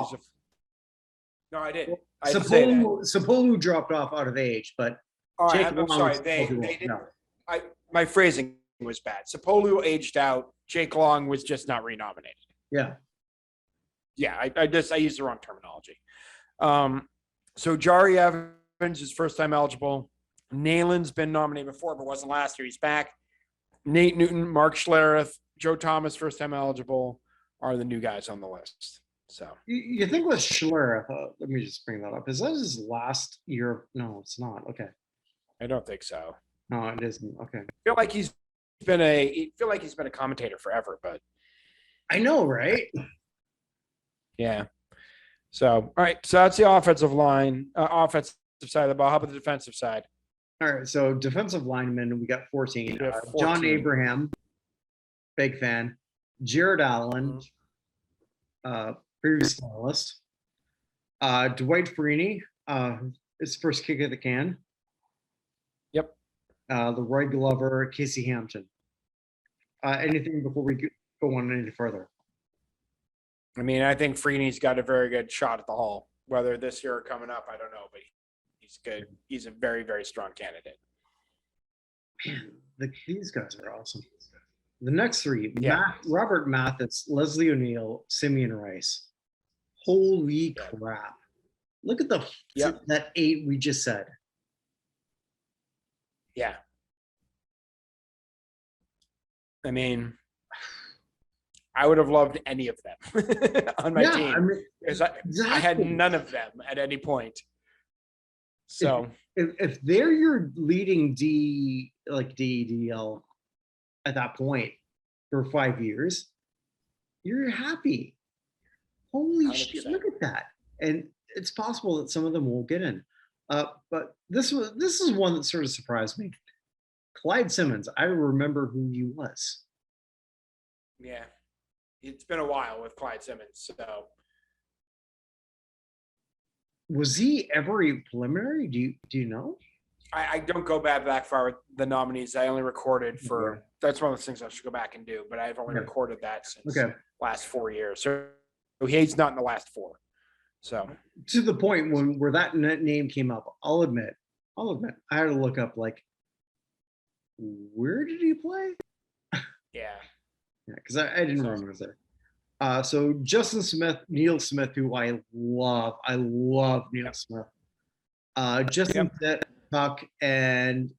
No, I didn't. I didn't say that. Sapolu dropped off out of age, but All right, Jake I'm Long sorry. was They eligible. didn't. No. My phrasing was bad. Sapolu aged out. Jake Long was just not renominated. Yeah. Yeah, I used the wrong terminology. So Jari Evans is first time eligible. Nolan's been nominated before, but wasn't last year. He's back. Nate Newton, Mark Schlereth, Joe Thomas, first time eligible, are the new guys on the list. So You think with Schlereth, let me just bring that up. Is that his last year? No, it's not. Okay. I don't think so. No, it isn't. Okay. I feel like he's been a commentator forever, but I know, right? yeah. So all right, so that's the offensive line, offensive side of the ball. How about the defensive side? All right. So defensive linemen, we got 14. We have 14. John Abraham, big fan. Jared Allen, previous finalist. Dwight Freeney, his first kick at the can. Yep. Leroy Glover, Casey Hampton. Anything before we go on any further? I mean, I think Freeney's got a very good shot at the Hall. Whether this year or coming up, I don't know, but he's good. He's a very, very strong candidate. Man, these guys are awesome. The next three, Yeah. Robert Mathis, Leslie O'Neill, Simeon Rice. Holy crap. Look at that 8 we just said. Yeah. I mean, I would have loved any of them on my team. I mean, because I had none of them at any point. So if they're your leading DEL at that point for 5 years, you're happy. Holy 100%. Shit, look at that. And it's possible that some of them won't get in. But this is one that sort of surprised me. Clyde Simmons, I remember who he was. Yeah. It's been a while with Clyde Simmons. So was he ever a preliminary? Do you know? I don't go back far with the nominees. I only recorded for that's one of those things I should go back and do, but I've only recorded that since last 4 years. So he's not in the last 4. So to the point where that name came up, I'll admit, I had to look up like, where did he play? Yeah, because I didn't remember there. So Justin Smith, Neil Smith, who I love Neil Smith. Justin Tuck, and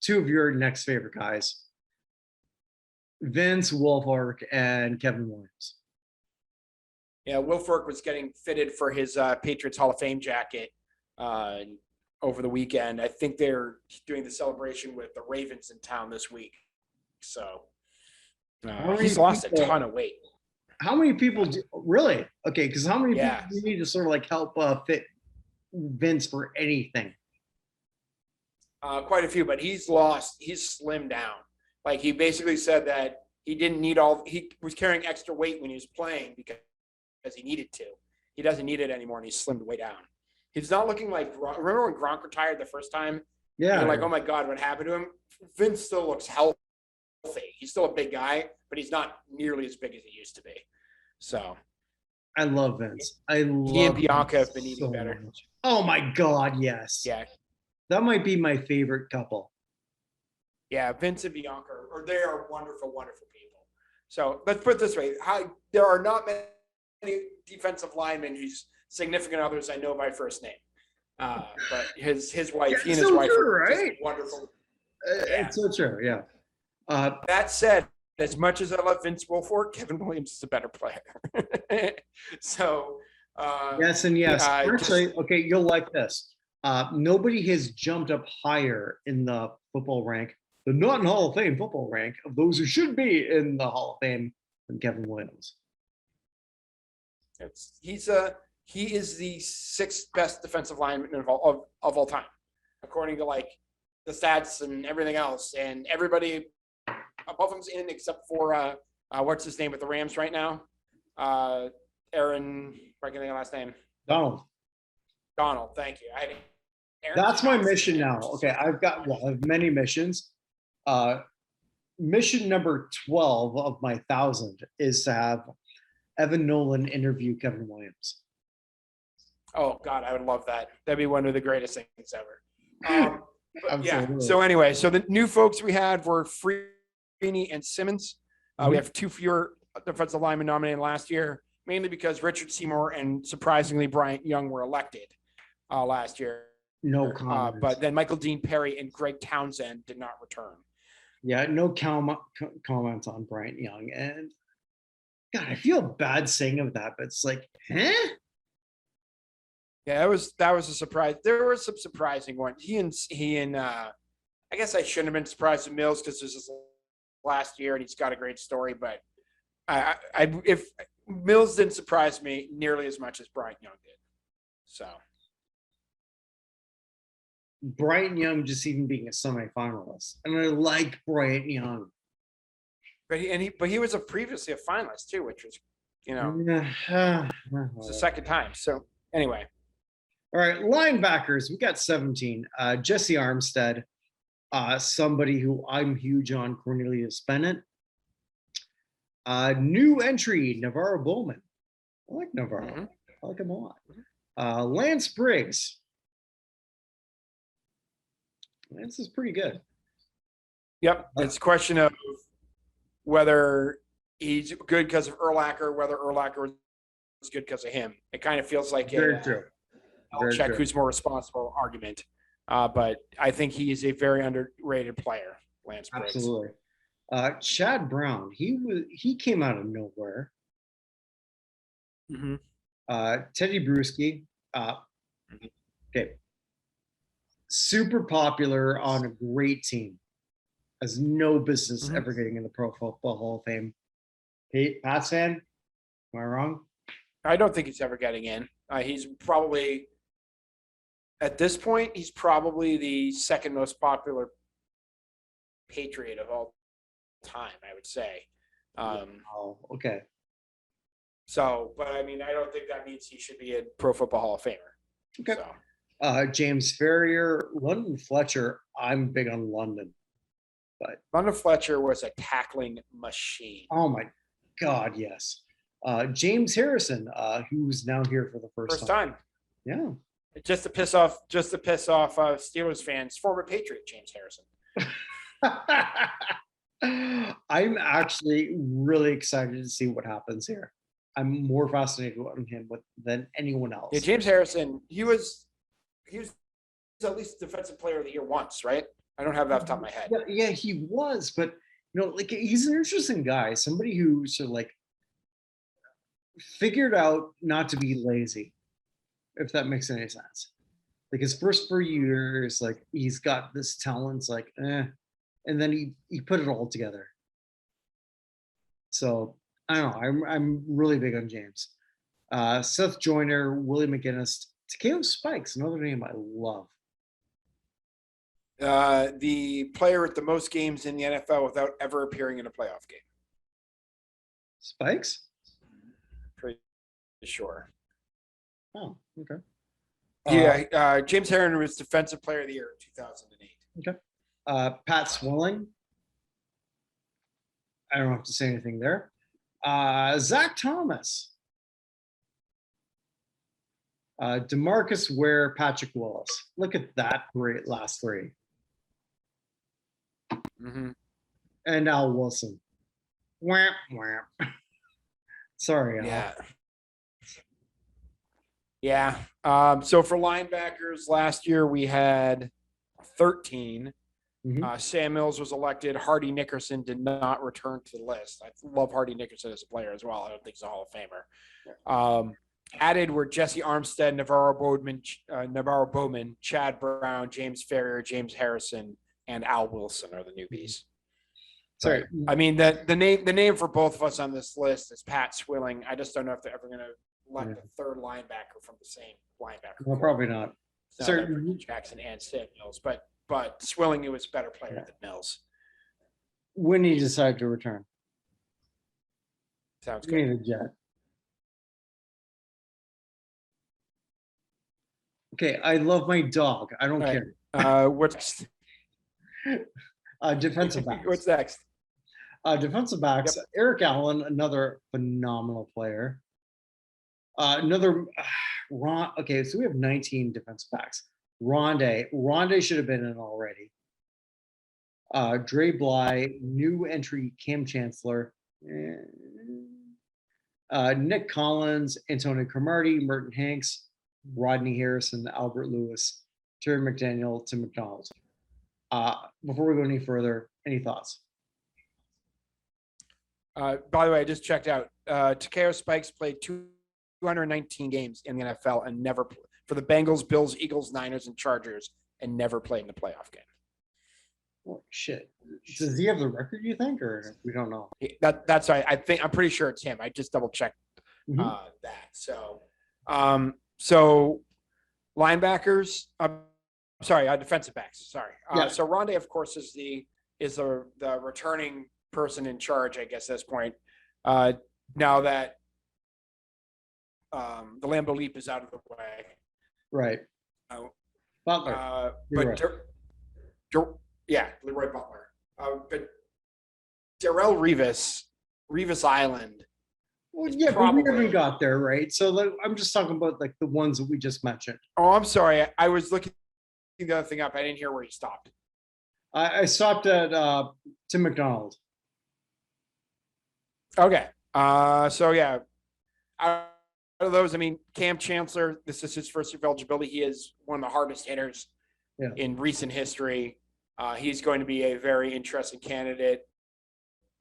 2 of your next favorite guys, Vince Wilfork and Kevin Williams. Yeah, Wilfork was getting fitted for his Patriots Hall of Fame jacket over the weekend. I think they're doing the celebration with the Ravens in town this week. So he's lost a ton of weight. How many people really? Okay, because how many people do you need to sort of like help fit Vince for anything? Quite a few, but he's slimmed down. Like he basically said that he didn't need he was carrying extra weight when he was playing because he needed to. He doesn't need it anymore, and he's slimmed way down. He's not looking like remember when Gronk retired the first time? Yeah. You're like, oh my God, what happened to him? Vince still looks healthy. He's still a big guy, but he's not nearly as big as he used to be. So I love Vince. He and Bianca have been eating better. Much. Oh my God, yes. Yeah. That might be my favorite couple. Yeah, Vince and Bianca, they are wonderful, wonderful people. So let's put it this way. There are not many defensive linemen whose significant others I know by first name. But his wife, he and his wife are just wonderful. It's so true, yeah. That said, as much as I love Vince Wilfork, Kevin Williams is a better player. So yes and yes. Actually, okay, you'll like this. Nobody has jumped up higher in the football rank, the not in Hall of Fame football rank of those who should be in the Hall of Fame than Kevin Williams. He is the 6th best defensive lineman of all time, according to like the stats and everything else. And everybody above him's in except for what's his name with the Rams right now? Aaron, I can think of last name. Donald, thank you. That's my mission now. Okay, I have many missions. Mission number 12 of my 1,000 is to have Evan Nolan interview Kevin Williams. Oh God, I would love that. That'd be one of the greatest things ever. But yeah. Absolutely. So anyway, so the new folks we had were Freeney and Simmons. We have 2 fewer defensive linemen nominated last year, mainly because Richard Seymour and surprisingly Bryant Young were elected last year. No comment. But then Michael Dean Perry and Greg Townsend did not return. Yeah, no comments on Bryant Young. And God, I feel bad saying of that, but it's like, huh? Yeah, that was a surprise. There were some surprising ones. He and I guess I shouldn't have been surprised with Mills because this is last year and he's got a great story. But if Mills didn't surprise me nearly as much as Bryant Young did, so Bryant Young just even being a semifinalist, and I like Bryant Young. but he was previously a finalist too, which was it's the second time. So anyway. All right, linebackers. We got 17. Jesse Armstead, somebody who I'm huge on, Cornelius Bennett. New entry, Navarro Bowman. I like Navarro. Mm-hmm. I like him a lot. Lance Briggs. Lance is pretty good. Yep. It's a question of whether he's good because of Urlacher, whether Urlacher was good because of him. It kind of feels like Very true. Check who's more responsible argument. But I think he is a very underrated player, Lance Briggs. Absolutely. Chad Brown, he came out of nowhere. Mm-hmm. Teddy Bruschi, okay, super popular on a great team, has no business ever getting in the Pro Football Hall of Fame. Hey, Pats fan, am I wrong? I don't think he's ever getting in. He's probably, at this point, he's probably the second most popular Patriot of all time, I would say. Oh, okay. So, but I mean, I don't think that means he should be a Pro Football Hall of Famer. Okay. So. James Ferrier, London Fletcher. I'm big on London, but London Fletcher was a tackling machine. Oh my God, yes. James Harrison, who's now here for the first time. Yeah. Just to piss off Steelers fans, former Patriot James Harrison. I'm actually really excited to see what happens here. I'm more fascinated on him than anyone else. Yeah, James Harrison, he was at least Defensive Player of the Year once, right? I don't have that off the top of my head. Yeah, he was, but like he's an interesting guy. Somebody who sort of like figured out not to be lazy, if that makes any sense. Like his first 4 years, like he's got this talent, like and then he put it all together. So I don't know. I'm really big on James. Seth Joyner, Willie McGinnis, Takeo Spikes, another name I love. The player with the most games in the NFL without ever appearing in a playoff game. Spikes? Pretty sure. Oh, okay. Yeah, James Harrison was Defensive Player of the Year in 2008. Okay. Pat Swilling. I don't have to say anything there. Zach Thomas. DeMarcus Ware, Patrick Willis. Look at that great last three. Mm-hmm. And Al Wilson. Wham, wham. Sorry, Al. Yeah. Yeah. So for linebackers, last year we had 13. Mm-hmm. Sam Mills was elected. Hardy Nickerson did not return to the list. I love Hardy Nickerson as a player as well. I don't think he's a Hall of Famer. Added were Jesse Armstead, Navarro Bowman, Chad Brown, James Ferrier, James Harrison, and Al Wilson are the newbies. Sorry. But, I mean, the name for both of us on this list is Pat Swilling. I just don't know if they're ever going to elect a third linebacker from the same linebacker. Well, probably not. Like Jackson and Sam Mills, but Swilling, who was a better player than Mills. When he decided to return. Sounds Give me good. the jet. Okay, I love my dog. I don't care. What's defensive backs. What's next? Defensive backs. Yep. Eric Allen, another phenomenal player. Another Ron. Okay, so we have 19 defensive backs. Rondé should have been in already. Dre Bly, new entry Cam Chancellor, Nick Collins, Antonio Cromartie, Merton Hanks, Rodney Harrison, Albert Lewis, Terry McDaniel, Tim McDonald. Before we go any further, any thoughts? By the way, I just checked out. Takeo Spikes played 219 games in the NFL and never for the Bengals, Bills, Eagles, Niners, and Chargers, and never played in the playoff game. Oh, shit. Does he have the record, you think, or we don't know? That's right. I'm pretty sure it's him. I just double checked that. So, so linebackers. Defensive backs. Sorry. Yeah. So Rondé, of course, is the returning person in charge, I guess, at this point. Now that the Lambeau Leap is out of the way. Right. Butler. But Leroy Butler. But Darrell Revis Island. Well, yeah, but we haven't got there, right? So I'm just talking about like the ones that we just mentioned. Oh, I'm sorry. I was looking the other thing up. I didn't hear where you stopped. I stopped at Tim McDonald. Okay. So yeah, out of those, I mean, Cam Chancellor, this is his first year of eligibility. He is one of the hardest hitters in recent history. He's going to be a very interesting candidate.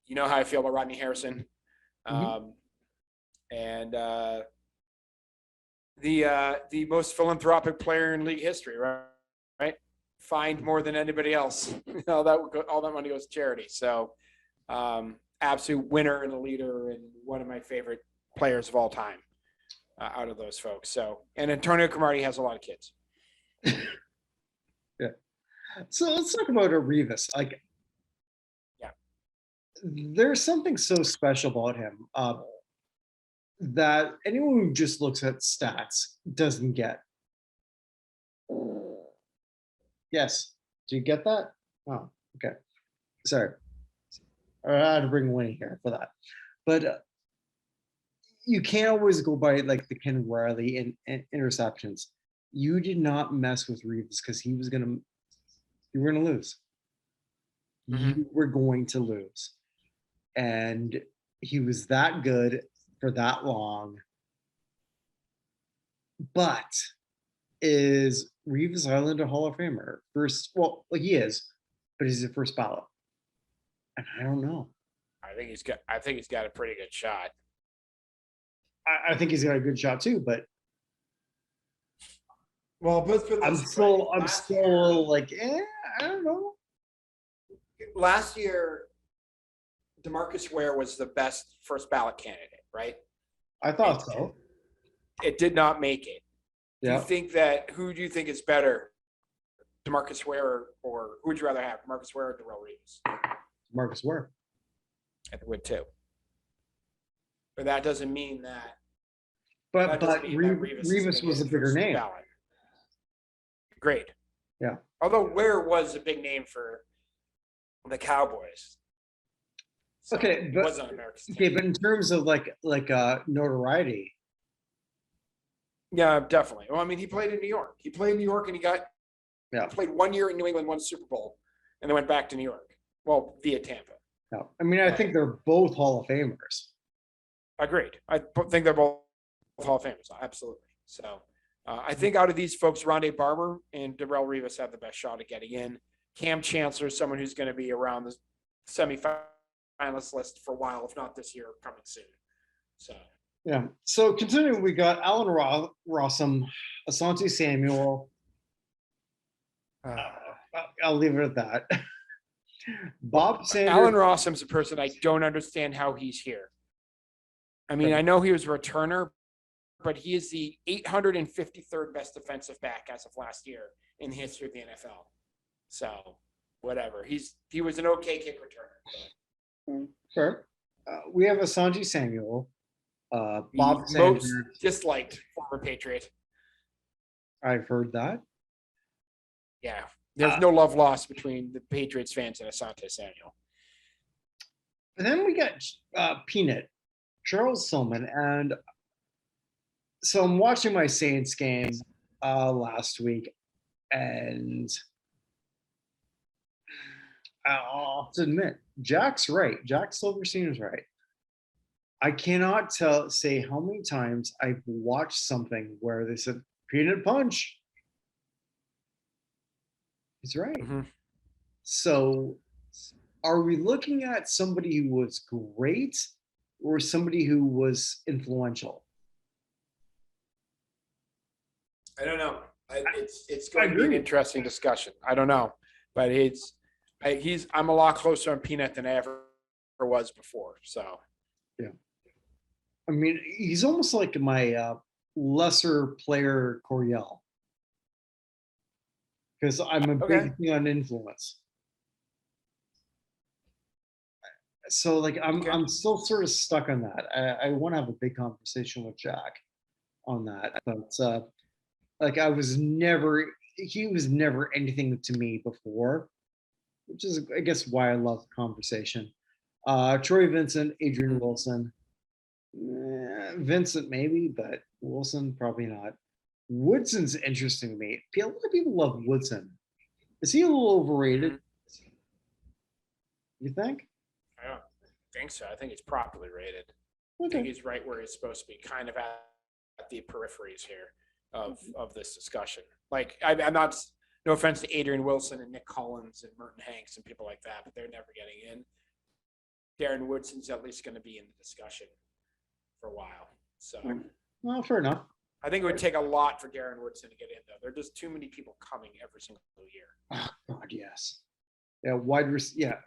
You know how I feel about Rodney Harrison. And the most philanthropic player in league history, right? Fined more than anybody else. all that money goes to charity. So absolute winner and a leader and one of my favorite players of all time out of those folks. So, and Antonio Cromartie has a lot of kids. Yeah. So let's talk about Revis. There's something so special about him that anyone who just looks at stats doesn't get. Yes. Do you get that? Oh, okay. Sorry. I had to bring Winnie here for that. But you can't always go by like the Ken Riley and interceptions. You did not mess with Reeves because you were gonna lose. You were going to lose. And he was that good for that long. But is Reeves Island a Hall of Famer? He is, but he's the first ballot. And I don't know. I think he's got a pretty good shot. I think he's got a good shot too, but I'm still like, I don't know. Last year, DeMarcus Ware was the best first ballot candidate, right? I thought so. It did not make it. Yeah. Who do you think is better, DeMarcus Ware or who would you rather have, DeMarcus Ware or Darrelle Revis? Marcus Ware. I would too. But that doesn't mean that. But Revis was a bigger name. Ballot. Great. Yeah. Although Ware was a big name for the Cowboys. So okay, but in terms of like notoriety. Yeah, definitely. Well, I mean, he played in New York. He played in New York, and he played 1 year in New England, won Super Bowl, and then went back to New York. Well, via Tampa. No, I mean, I think they're both Hall of Famers. Agreed. I think they're both Hall of Famers. Absolutely. So I think out of these folks, Rondé Barber and Darrelle Revis have the best shot at getting in. Cam Chancellor, someone who's going to be around the semifinalist list for a while, if not this year, coming soon. So. Yeah. So continuing, we got Alan Rossum, Asante Samuel. I'll leave it at that. Bob Sanders. Alan Rossum's a person I don't understand how he's here. I mean, I know he was a returner, but he is the 853rd best defensive back as of last year in the history of the NFL. So, whatever. He was an okay kick returner. Sure. We have Asante Samuel. Bob Sanders. Most disliked former Patriot. I've heard that. Yeah. There's no love lost between the Patriots fans and Asante Samuel. And then we got Peanut, Charles Tillman, and So I'm watching my Saints game last week, and I'll have to admit, Jack's right. Jack Silverstein is right. I cannot say how many times I've watched something where they said peanut punch. He's right. Mhm. So are we looking at somebody who was great or somebody who was influential? I don't know. It's I going to be an agree. interesting discussion. I don't know, but I'm a lot closer on Peanut than I ever was before. So Yeah. I mean, he's almost like my lesser player Coriel because I'm a okay, big thing on influence. So like I'm okay. I'm still sort of stuck on that. I want to have a big conversation with Jack on that, but like he was never anything to me before, which is I guess why I love conversation. Troy Vincent, Adrian Mhm. Wilson, Vincent maybe, but Wilson probably not. Woodson's interesting to me. A lot of people love Woodson. Is he a little overrated? Mhm. You think? I don't think so. I think he's properly rated. I think Okay. he's right where he's supposed to be, kind of at the peripheries here of this discussion. Like I'm not. No offense to Adrian Wilson and Nick Collins and Merton Hanks and people like that, but they're never getting in. Darren Woodson's at least going to be in the discussion for a while. So Well, fair enough. I think it would take a lot for Darren Woodson to get in, though. There are just too many people coming every single year. Oh, God, yes. Yeah, yeah,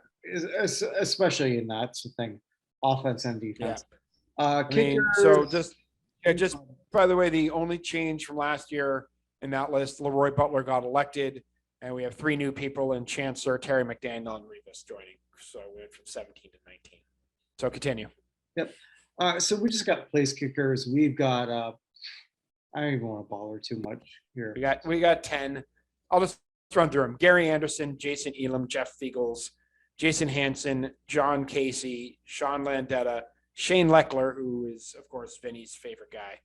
especially in that's the thing, offense and Yeah. defense. I mean, so Kickers. just by the way, the only change from last year in that list, Leroy Butler got elected, and we have 3 new people in Chancellor, Terry McDaniel, and Rivas joining. So we went from 17 to 19. So continue. Yep. So we just got place kickers. We've got I don't even want to bother too much here. We got 10. I'll just run through them. Gary Anderson, Jason Elam, Jeff Fiegels, Jason Hansen, John Casey, Sean Landetta, Shane Leckler, who is, of course, Vinny's favorite guy,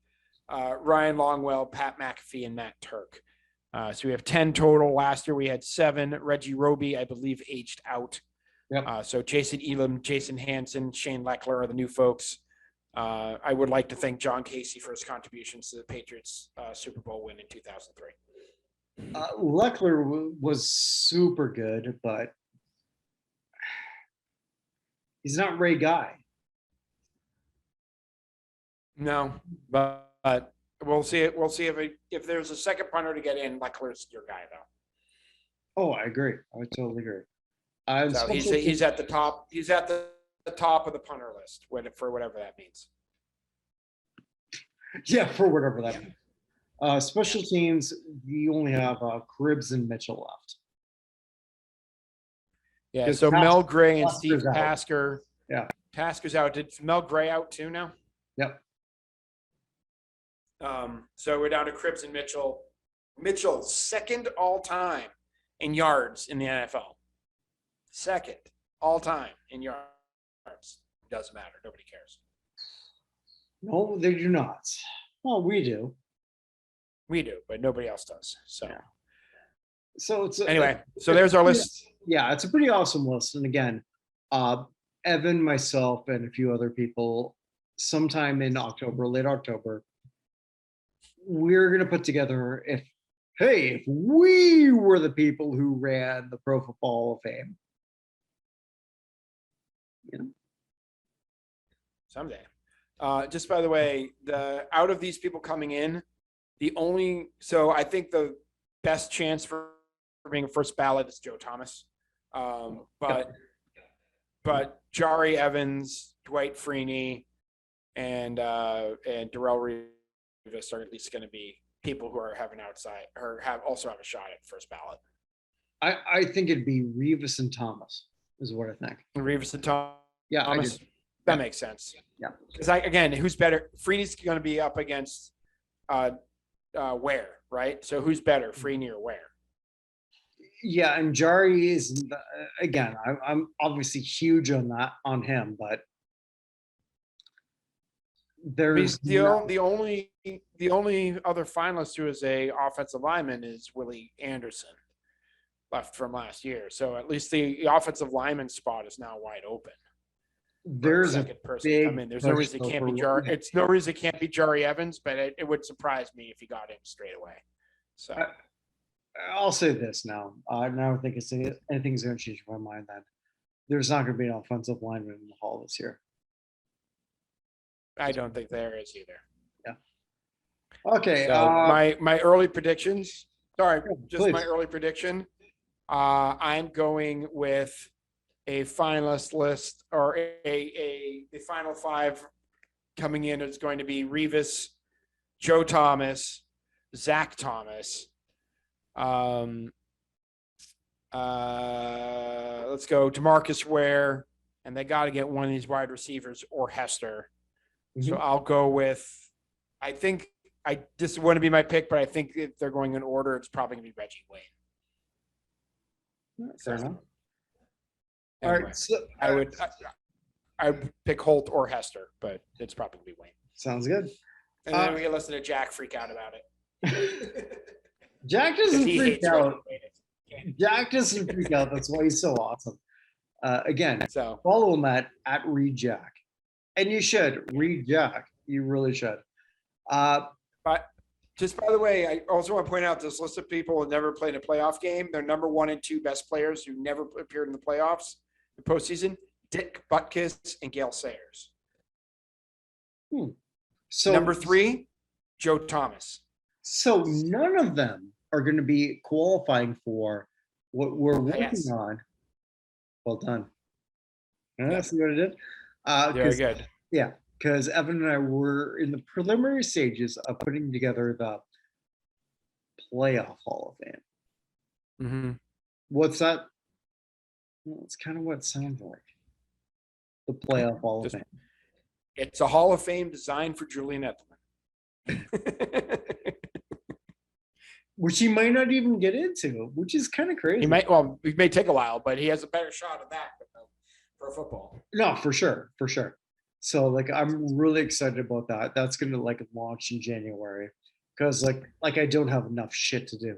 Ryan Longwell, Pat McAfee, and Matt Turk. So we have 10 total. Last year we had 7. Reggie Roby, I believe, aged out. Yep. So Jason Elam, Jason Hansen, Shane Leckler are the new folks. I would like to thank John Casey for his contributions to the Patriots Super Bowl win in 2003. Leckler was super good, but he's not Ray Guy. No, but we'll see it. We'll see if there's a second punter to get in. Leckler's your guy, though. Oh, I agree. I totally agree. So he's at the top. He's at the top of the punter list for whatever that means. Yeah, for whatever that means. Special teams, you only have Cribbs and Mitchell left. Yeah, so Mel Gray and Steve Pasker's out. Tasker. Yeah. Tasker's out. Did Mel Gray out too now? Yep. So we're down to Cribbs and Mitchell. Mitchell, second all time in yards in the NFL. Second all time in yards. Doesn't matter. Nobody cares. No, they do not. Well, we do. We do, but nobody else does. So, Yeah. So it's anyway, so there's our list. Yeah, it's a pretty awesome list. And again, Evan, myself, and a few other people, sometime in October, late October, we're gonna put together if we were the people who ran the Pro Football Hall of Fame. You know? Someday. Just by the way, out of these people coming in, so I think the best chance for being a first ballot is Joe Thomas. But Jari Evans, Dwight Freeney, and Darrell Rivas are at least going to be people who are having outside or also have a shot at first ballot. I think it'd be Rivas and Thomas is what I think. Rivas and Thomas. Yeah, that makes sense. Yeah. Because again, who's better? Freeney's going to be up against Ware, right? So who's better, Freeney or Ware? Yeah, and Jari is again. I'm obviously huge on him, but there's the only other finalist who is a offensive lineman is Willie Anderson, left from last year. So at least the offensive lineman spot is now wide open. There's a Second person to come big in. There's no reason it can't be Jari. It's no reason it can't be Jari Evans, but it would surprise me if he got him straight away. So I'll say this now. I don't think anything's going to change my mind. Then there's not going to be an offensive lineman in the hall this year. I don't think there is either. Yeah. Okay. So my early predictions. Sorry, just please. my early prediction. I'm going with a finalist list or a final five coming in. It's going to be Revis, Joe Thomas, Zach Thomas. Let's go DeMarcus Ware, and they got to get one of these wide receivers or Hester. Mm-hmm. So I'll go with, this wouldn't be my pick, but I think if they're going in order, it's probably going to be Reggie Wayne. Fair enough. Anyway, all right. So, I would pick Holt or Hester, but it's probably going to be Wayne. Sounds good. And then we can listen to Jack freak out about it. Jack doesn't freak out. Jack doesn't freak out. That's why he's so awesome. Again, so follow him at Reed Jack. And you should read Jack. You really should. But just by the way, I also want to point out this list of people who never played a playoff game. Their number 1 and 2 best players who never appeared in the playoffs, the postseason, Dick Butkus and Gale Sayers. So number 3, Joe Thomas. So none of them are going to be qualifying for what we're working on. Well done. See what I did? Very good. Yeah, because Evan and I were in the preliminary stages of putting together the playoff Hall of Fame. Mm-hmm. What's that? Well, it's kind of what it sounds like. The playoff Hall of Fame. It's a Hall of Fame designed for Julian Edelman. Which he might not even get into, which is kind of crazy. It may take a while, but he has a better shot at that for football. No, for sure. So I'm really excited about that. That's gonna launch in January because like I don't have enough shit to do.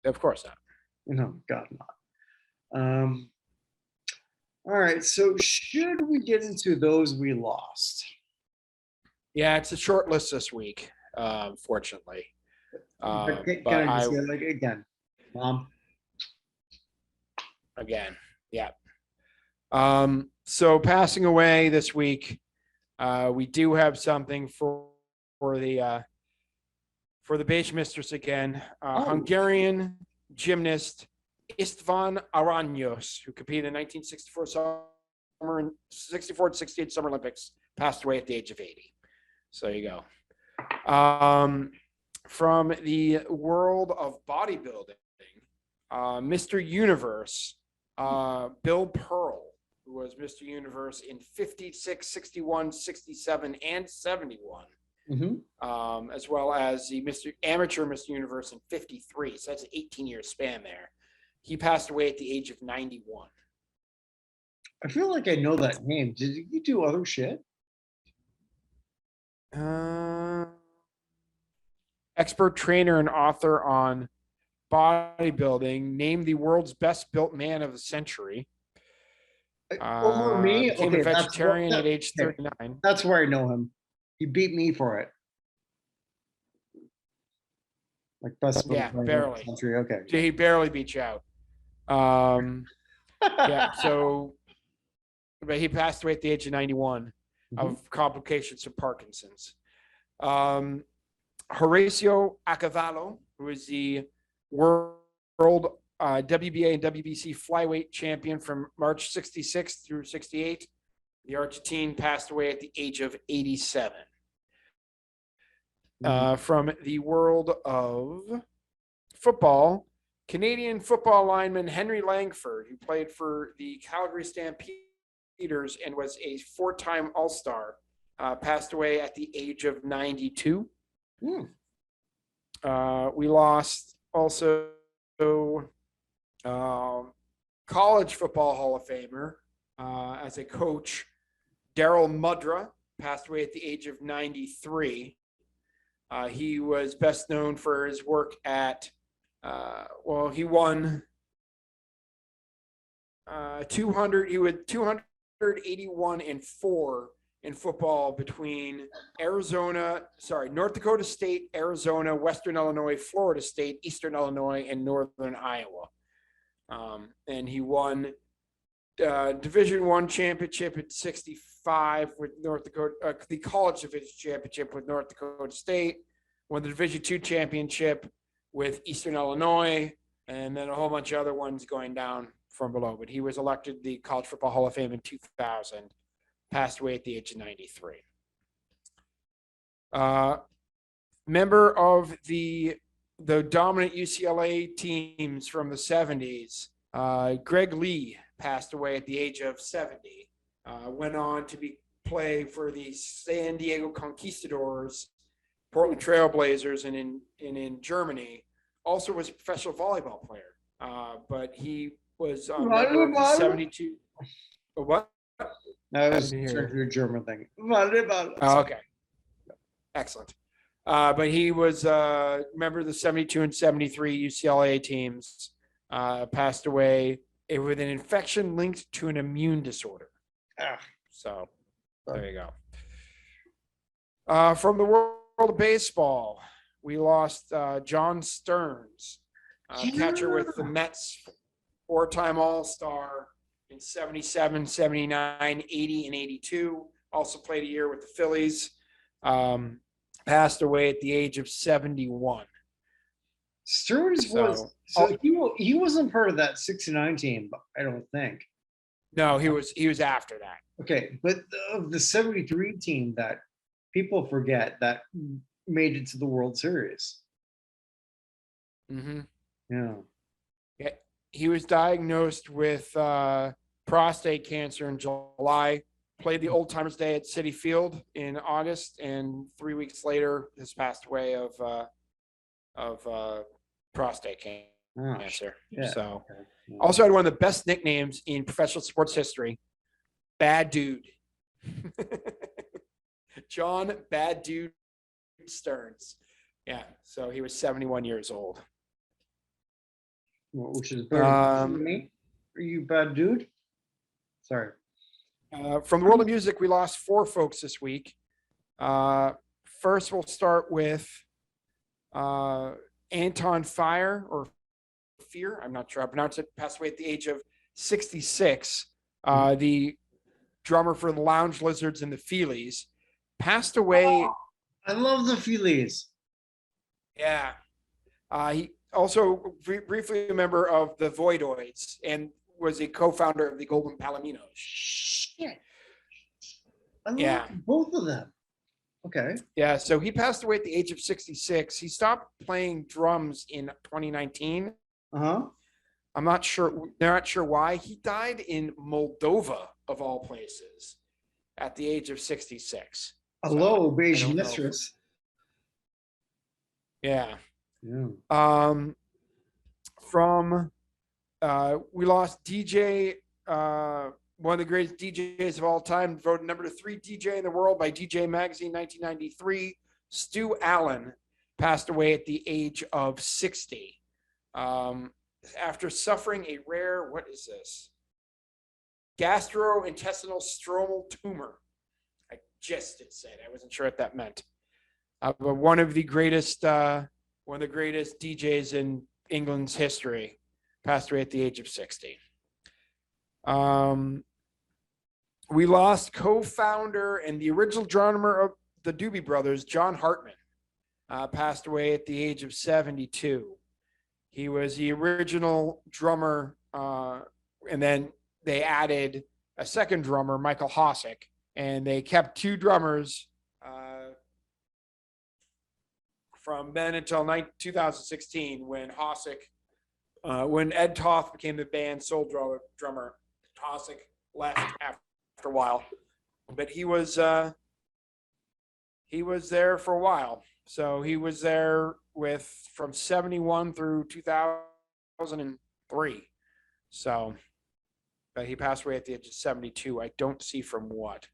Of course not. No, God not. All right. So should we get into those we lost? Yeah, it's a short list this week, fortunately. Can I just say again, Mom? Again, yeah. So passing away this week, we do have something for the base mistress again. Hungarian gymnast Istvan Aranyos, who competed in 1964 and 68 Summer Olympics, passed away at the age of 80. So there you go. From the world of bodybuilding, Mr. Universe, Bill Pearl, who was Mr. Universe in 56, 61, 67, and 71, as well as the amateur Mr. Universe in 53. So that's an 18-year span there. He passed away at the age of 91. I feel like I know that name. Did you do other shit? Expert trainer and author on bodybuilding, named the world's best built man of the century. Over me? Became a vegetarian at age 39. That's where I know him. He beat me for it. Best barely. Century. Okay. He barely beat you out. But he passed away at the age of 91 of complications of Parkinson's. Horacio Acavallo, who is the world WBA and WBC flyweight champion from March 66 through 68. The Argentine passed away at the age of 87. From the world of football, Canadian football lineman Henry Langford, who played for the Calgary Stampeders and was a 4-time All-Star, passed away at the age of 92. We lost also college football Hall of Famer as a coach, Daryl Mudra, passed away at the age of 93. He was best known for his work at, he won 281-4 in football between North Dakota State, Arizona, Western Illinois, Florida State, Eastern Illinois, and Northern Iowa. And he won Division I championship at 65 with North Dakota, the college division championship with North Dakota State, won the Division II championship with Eastern Illinois, and then a whole bunch of other ones going down from below. But he was elected the College Football Hall of Fame in 2000, passed away at the age of 93. Member of the dominant UCLA teams from the 70s, Greg Lee passed away at the age of 70. Went on to play for the San Diego Conquistadors, Portland Trailblazers, and in Germany. Also was a professional volleyball player, but he was on the 72. What? I was trying to do a German thing. Oh, okay. Excellent. But he was a member of the 72 and 73 UCLA teams, passed away with an infection linked to an immune disorder. So there you go. From the world of baseball, we lost John Stearns, catcher with the Mets, four-time All-Star in 77, 79, 80, and 82. Also played a year with the Phillies. Passed away at the age of 71. Stearns he wasn't part of that 69 team, I don't think. No, he was after that. Okay, but of the 73 team that people forget that made it to the World Series. Mm-hmm. Yeah. He was diagnosed with prostate cancer in July, played the Old Timers Day at Citi Field in August, and 3 weeks later has passed away of prostate cancer. Yeah. So Okay. Yeah. also had one of the best nicknames in professional sports history, Bad Dude. John Bad Dude Stearns. Yeah, so he was 71 years old. Which is better than me. Are you bad dude? Sorry. From the world of music, we lost 4 folks this week. First, we'll start with Anton Fire or Fear. I'm not sure how to pronounce it. Passed away at the age of 66. The drummer for the Lounge Lizards and the Feelies passed away. I love the Feelies. Yeah. He also briefly a member of the Voidoids and was a co-founder of the Golden Palominos. Shit. I love both of them. Okay. Yeah, so he passed away at the age of 66. He stopped playing drums in 2019. Uh-huh. I'm not sure. They're not sure why. He died in Moldova, of all places, at the age of 66. Hello, beige mistress. Yeah. Yeah. We lost DJ, one of the greatest DJs of all time, voted number 3 DJ in the world by DJ Magazine 1993. Stu Allen passed away at the age of 60. After suffering a rare, what is this? Gastrointestinal stromal tumor. I just did say it. I wasn't sure what that meant. But one of the greatest DJs in England's history passed away at the age of 60. We lost co-founder and the original drummer of the Doobie Brothers, John Hartman, passed away at the age of 72. He was the original drummer, and then they added a second drummer, Michael Hosick, and they kept 2 drummers from then until 2016 when when Ed Toth became the band's sole drummer. Hosick left after a while, but he was there for a while. So he was there from 71 through 2003. So, but he passed away at the age of 72. I don't see from what.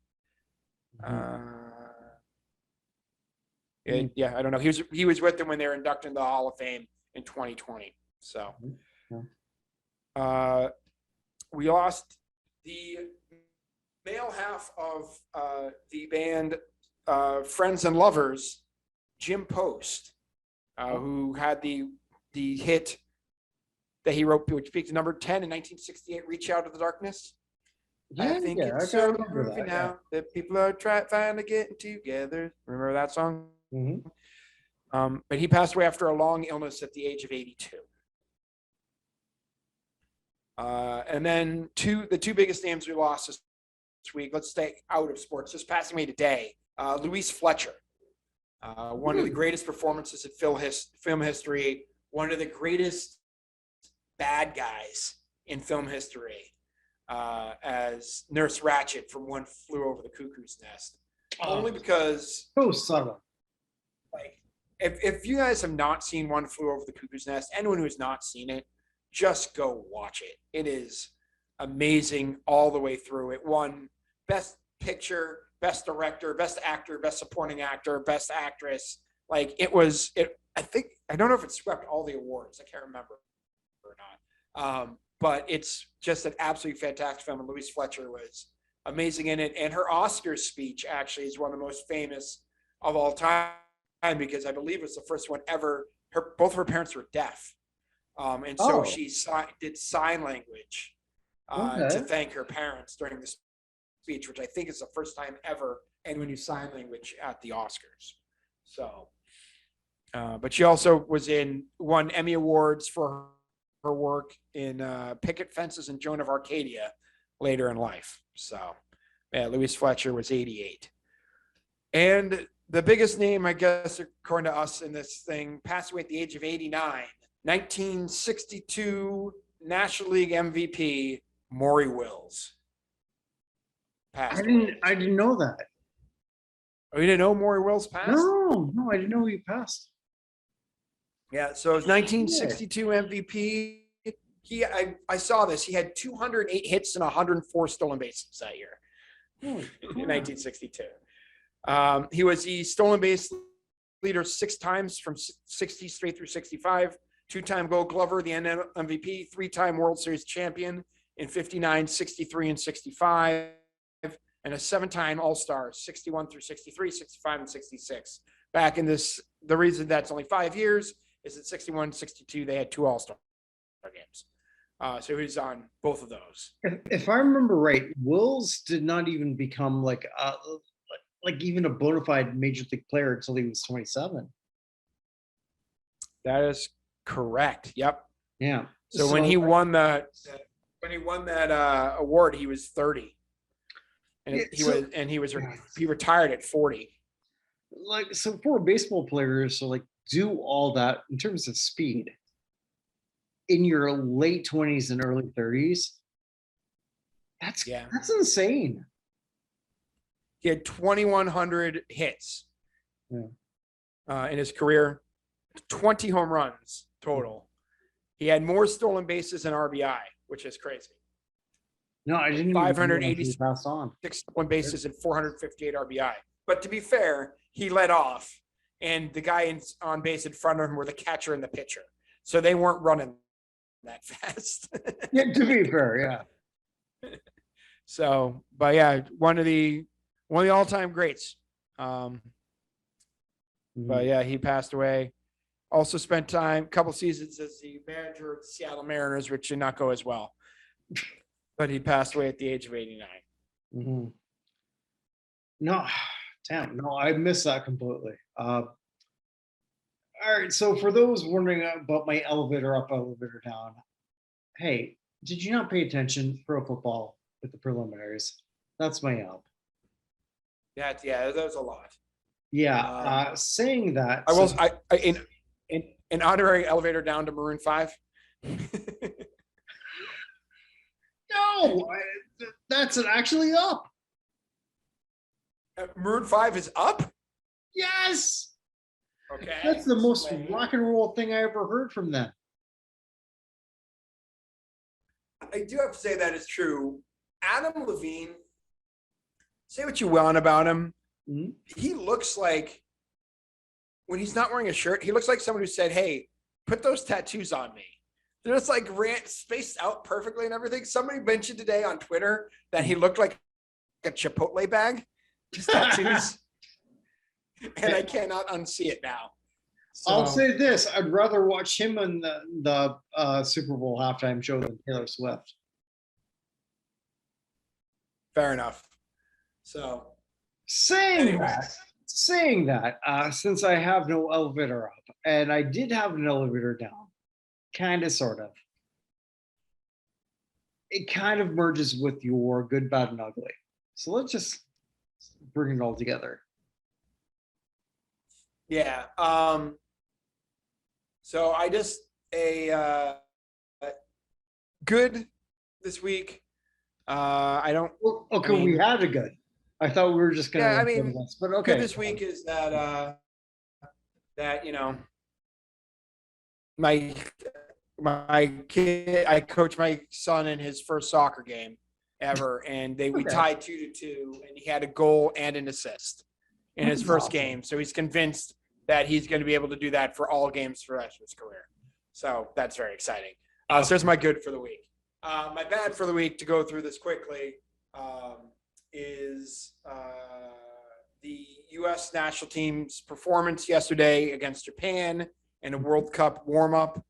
Yeah, I don't know. He was with them when they were inducted into the Hall of Fame in 2020. So we lost the male half of the band Friends and Lovers, Jim Post, who had the hit that he wrote, which peaked number 10 in 1968, Reach Out of the Darkness. I think it's so groovy now that people are finally getting together. Remember that song? But he passed away after a long illness at the age of 82. And then the two biggest names we lost this week, let's stay out of sports, just passing away today. Louise Fletcher, one of the greatest performances in film history, one of the greatest bad guys in film history, as Nurse Ratched from One Flew Over the Cuckoo's Nest. Only because so subtle. Like, if you guys have not seen One Flew Over the Cuckoo's Nest, anyone who has not seen it, just go watch it. It is amazing all the way through. It won Best Picture, Best Director, Best Actor, Best Supporting Actor, Best Actress. Like I don't know if it swept all the awards. I can't remember or not. But it's just an absolutely fantastic film. And Louise Fletcher was amazing in it. And her Oscars speech actually is one of the most famous of all time, because I believe it's the first one ever. Both of her parents were deaf. And so she did sign language to thank her parents during the speech, which I think is the first time ever anyone used sign language at the Oscars. So, but she also won Emmy Awards for her work in Picket Fences and Joan of Arcadia later in life. So, yeah, Louise Fletcher was 88. And the biggest name, I guess, according to us in this thing, passed away at the age of 89. 1962 National League MVP, Maury Wills. I didn't know that. Oh, you didn't know Maury Wills passed? No, I didn't know he passed. Yeah, so it was 1962 MVP. I saw this. He had 208 hits and 104 stolen bases that year in 1962. He was the stolen base leader 6 times from 60 straight through 65. 2-time Gold Glover, the MVP, 3-time World Series champion in 59, 63, and 65, and a 7-time All-Star, 61 through 63, 65, and 66. Back in this, the reason that's only 5 years is that 61, 62, they had 2 All-Star games. So he was on both of those. If I remember right, Wills did not even become like even a bona fide major league player until he was 27. That is correct. Yep. Yeah. So when he won that award, he was 30, and he retired at 40. Like, so for a baseball player, so like do all that in terms of speed in your late 20s and early 30s. That's insane. He had 2,100 hits in his career, 20 home runs total. He had more stolen bases than RBI, which is crazy. No, I didn't. 586 stolen bases and 458 RBI. But to be fair, he led off, and the guy on base in front of him were the catcher and the pitcher, so they weren't running that fast. Yeah, to be fair, yeah. So, but yeah, one of the all-time greats. But yeah, he passed away. Also spent a couple seasons as the manager of the Seattle Mariners, which did not go as well. But he passed away at the age of 89. Mm-hmm. No, damn, no, I missed that completely. All right, so for those wondering about my elevator up, elevator down, hey, did you not pay attention? Pro football with the preliminaries. That's my up. Yeah, that was a lot. Yeah, saying that. I will. An honorary elevator down to Maroon 5. No, that's actually up. Maroon 5 is up? Yes. Okay. That's the most rock and roll thing I ever heard from them. I do have to say that is true. Adam Levine say what you want about him. Mhm. He looks like, when he's not wearing a shirt, he looks like someone who said, "Hey, put those tattoos on me." They're just like spaced out perfectly and everything. Somebody mentioned today on Twitter that he looked like a Chipotle bag, his tattoos. And I cannot unsee it now. I'll So, say this: I'd rather watch him in the Super Bowl halftime show than Taylor Swift. fair enough. So, Saying anyway, that, since I have no elevator up, and I did have an elevator down, kind of, sort of, it kind of merges with your good, bad, and ugly. So let's just bring it all together. yeah. So I just good this week. I don't. Well, okay, I mean, we had a good. I thought we were just gonna. Yeah, I go to mean, this, but good okay. this week is that my kid, I coached my son in his first soccer game ever, and we Okay. tied 2-2, and he had a goal and an assist in his That's first awesome. game. So he's convinced that he's going to be able to do that for all games for the rest of his career. So that's very exciting. So there's my good for the week. My bad for the week, to go through this quickly, is the U.S. national team's performance yesterday against Japan in a World Cup warm-up.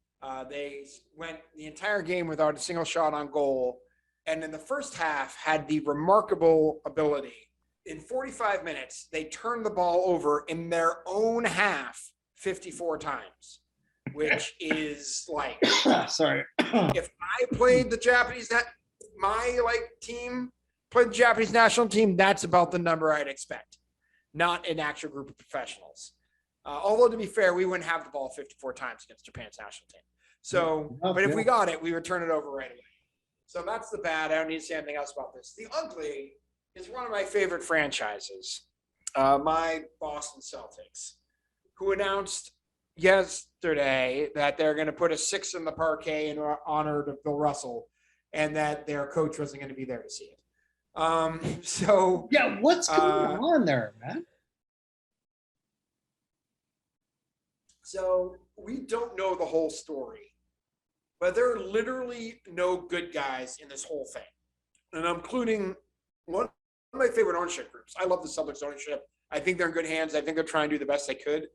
They went the entire game without a single shot on goal, and in the first half had the remarkable ability. In 45 minutes, they turned the ball over in their own half 54 times, which is like, Sorry. if I played the Japanese, my team played the Japanese national team, that's about the number I'd expect, not an actual group of professionals. Although, to be fair, we wouldn't have the ball 54 times against Japan's national team. So, but if we got it, we would turn it over right away. So that's the bad. I don't need to say anything else about this. The ugly is one of my favorite franchises, my Boston Celtics, who announced yesterday that they're going to put a 6 in the parquet in honor of Bill Russell, and that their coach wasn't going to be there to see it. So yeah, what's going on there, man? So we don't know the whole story, but there are literally no good guys in this whole thing. And I'm including one of my favorite ownership groups. I love the Celtics ownership. I think they're in good hands. I think they're trying to do the best they could.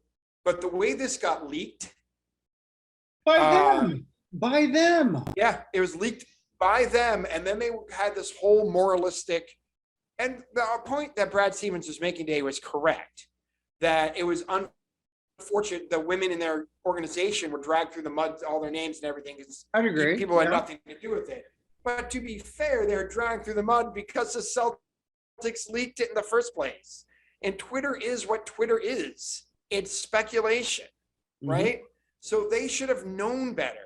But the way this got leaked. By them. Yeah, it was leaked by them. And then they had this whole moralistic. And the point that Brad Stevens was making today was correct, that it was unfortunate the women in their organization were dragged through the mud, all their names and everything. I'd agree. People had nothing to do with it. But to be fair, they're dragged through the mud because the Celtics leaked it in the first place. And Twitter is what Twitter is. It's speculation, right? So they should have known better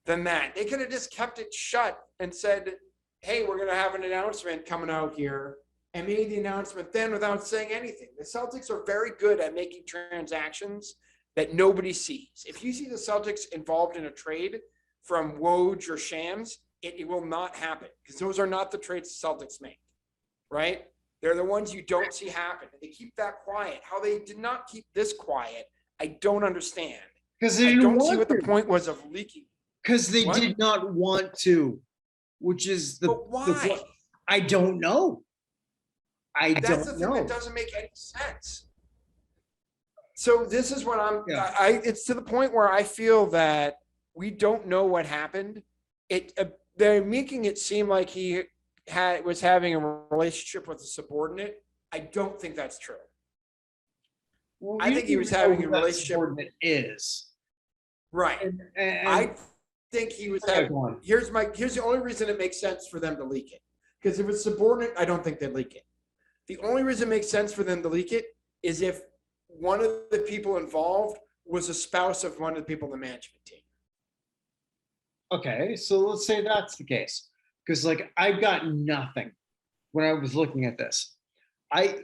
than that. They could have just kept it shut and said, hey, we're going to have an announcement coming out here, and made the announcement then without saying anything. The Celtics are very good at making transactions that nobody sees. If you see the Celtics involved in a trade from Woj or Shams, it will not happen, because those are not the trades the Celtics make, right? They're the ones you don't see happen. They keep that quiet. How they did not keep this quiet, I don't understand. Because they I didn't don't want see what to. the point was of leaking. Because they did not want to, which is the. But why? I don't know. That's the thing that doesn't make any sense. So this is what it's to the point where I feel that we don't know what happened. They're making it seem like he was having a relationship with a subordinate. I don't think that's true. Well, I think he was having a relationship. Subordinate is right. And I think he was having. Here's the only reason it makes sense for them to leak it. Because if it's subordinate, I don't think they'd leak it. The only reason it makes sense for them to leak it is if one of the people involved was a spouse of one of the people in the management team. Okay, so let's say that's the case. Because I've got nothing when I was looking at this.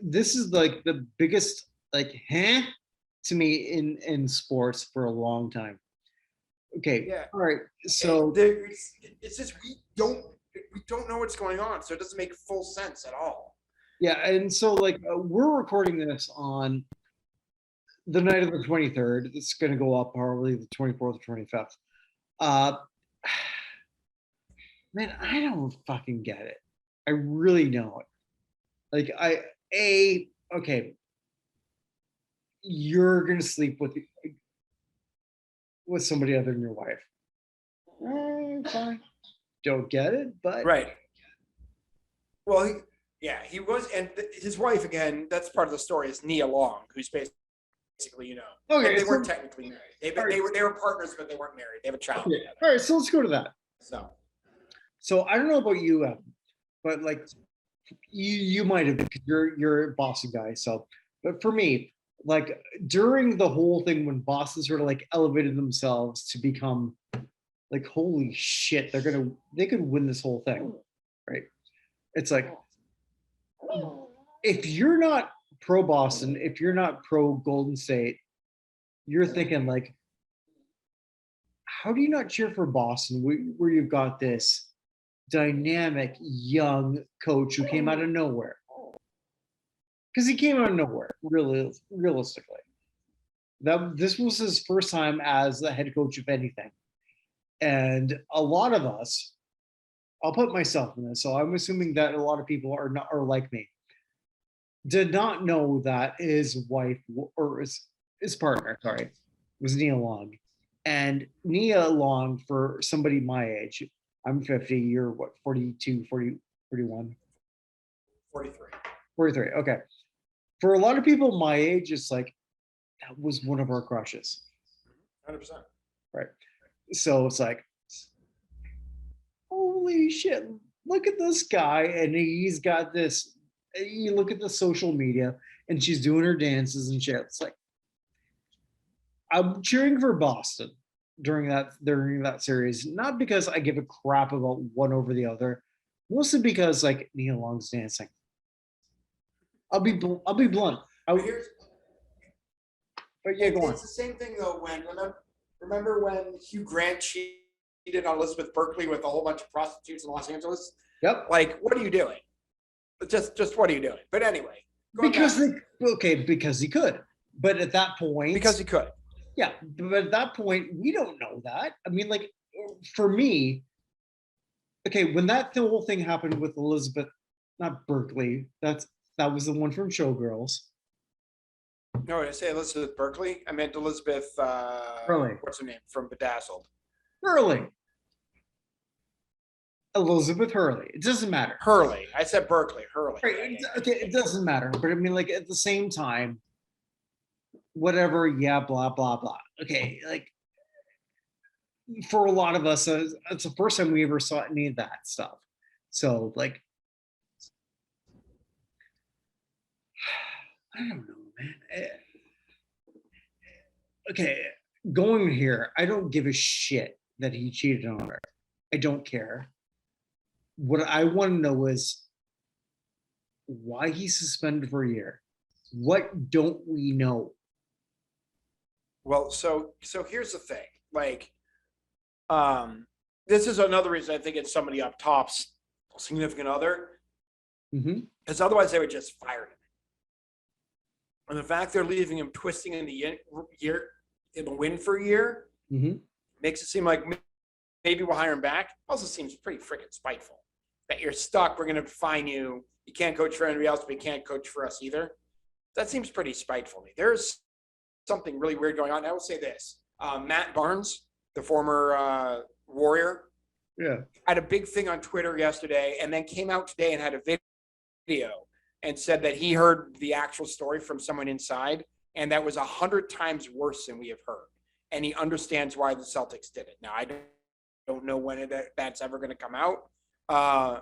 This is the biggest to me in sports for a long time. Okay. Yeah. All right. So it's just we don't know what's going on, so it doesn't make full sense at all. Yeah, and so like we're recording this on the night of the 23rd. It's going to go up probably the 24th or 25th. Uh, man, I don't fucking get it. I really don't. Like okay, you're gonna sleep with somebody other than your wife. Fine. Don't get it, but Right. Well, he was, and his wife again. That's part of the story. Is Nia Long, who's basically, okay. and they So, weren't technically married. all right, They were partners, but they weren't married. They have a child okay, together. all right. So let's go to that. So I don't know about you, Evan, but like you might have because you're a Boston guy. So, but for me, like during the whole thing when Boston sort of like elevated themselves to become like holy shit, they could win this whole thing, right? It's like if you're not pro Boston, if you're not pro Golden State, you're thinking like, how do you not cheer for Boston where you've got this dynamic young coach who came out of nowhere? Because he came out of nowhere, really, realistically. This was his first time as the head coach of anything. And a lot of us, I'll put myself in this, so I'm assuming that a lot of people are like me, did not know that his wife or his partner, sorry, was Nia Long. And Nia Long, for somebody my age, I'm 50, you're what, 42, 40, 41? 43. 43, okay. For a lot of people my age, it's like, that was one of our crushes. 100%. Right. So it's like, holy shit, look at this guy. And he's got this, you look at the social media and she's doing her dances and shit. It's like, I'm cheering for Boston during that series, not because I give a crap about one over the other, mostly because like Nia Long's dancing. I'll be blunt. But here's But yeah, go on. it's the same thing though. When remember when Hugh Grant cheated on Elizabeth Berkley with a whole bunch of prostitutes in Los Angeles? Yep. Like, what are you doing? Just what are you doing? But anyway, because he could. But at that point, because he could. Yeah, but at that point, we don't know that. I mean, like for me, okay, when that whole thing happened with Elizabeth, not Berkeley, that was the one from Showgirls. No, I say Elizabeth Berkley. I meant Elizabeth. Hurley. What's her name from Bedazzled? Hurley. Elizabeth Hurley. It doesn't matter. Hurley. I said Berkeley. Hurley. Right. Okay, it doesn't matter. But I mean, like at the same time, whatever. Yeah, blah blah blah. Okay, like for a lot of us, it's the first time we ever saw any of that stuff. So like, I don't know, man. Okay, going here, I don't give a shit that he cheated on her. I don't care. What I want to know is why he's suspended for a year. What don't we know? Well, so here's the thing. Like, this is another reason I think it's somebody up top's significant other, because otherwise they would just fire him. And the fact they're leaving him twisting in the year in the wind for a year makes it seem like maybe we'll hire him back. Also seems pretty freaking spiteful that you're stuck. We're going to fine you. You can't coach for anybody else, but you can't coach for us either. That seems pretty spiteful to me. There's something really weird going on. I will say this. Matt Barnes, the former Warrior, had a big thing on Twitter yesterday and then came out today and had a video and said that he heard the actual story from someone inside and that was 100 times worse than we have heard. And he understands why the Celtics did it. Now, I don't know when that's ever going to come out. I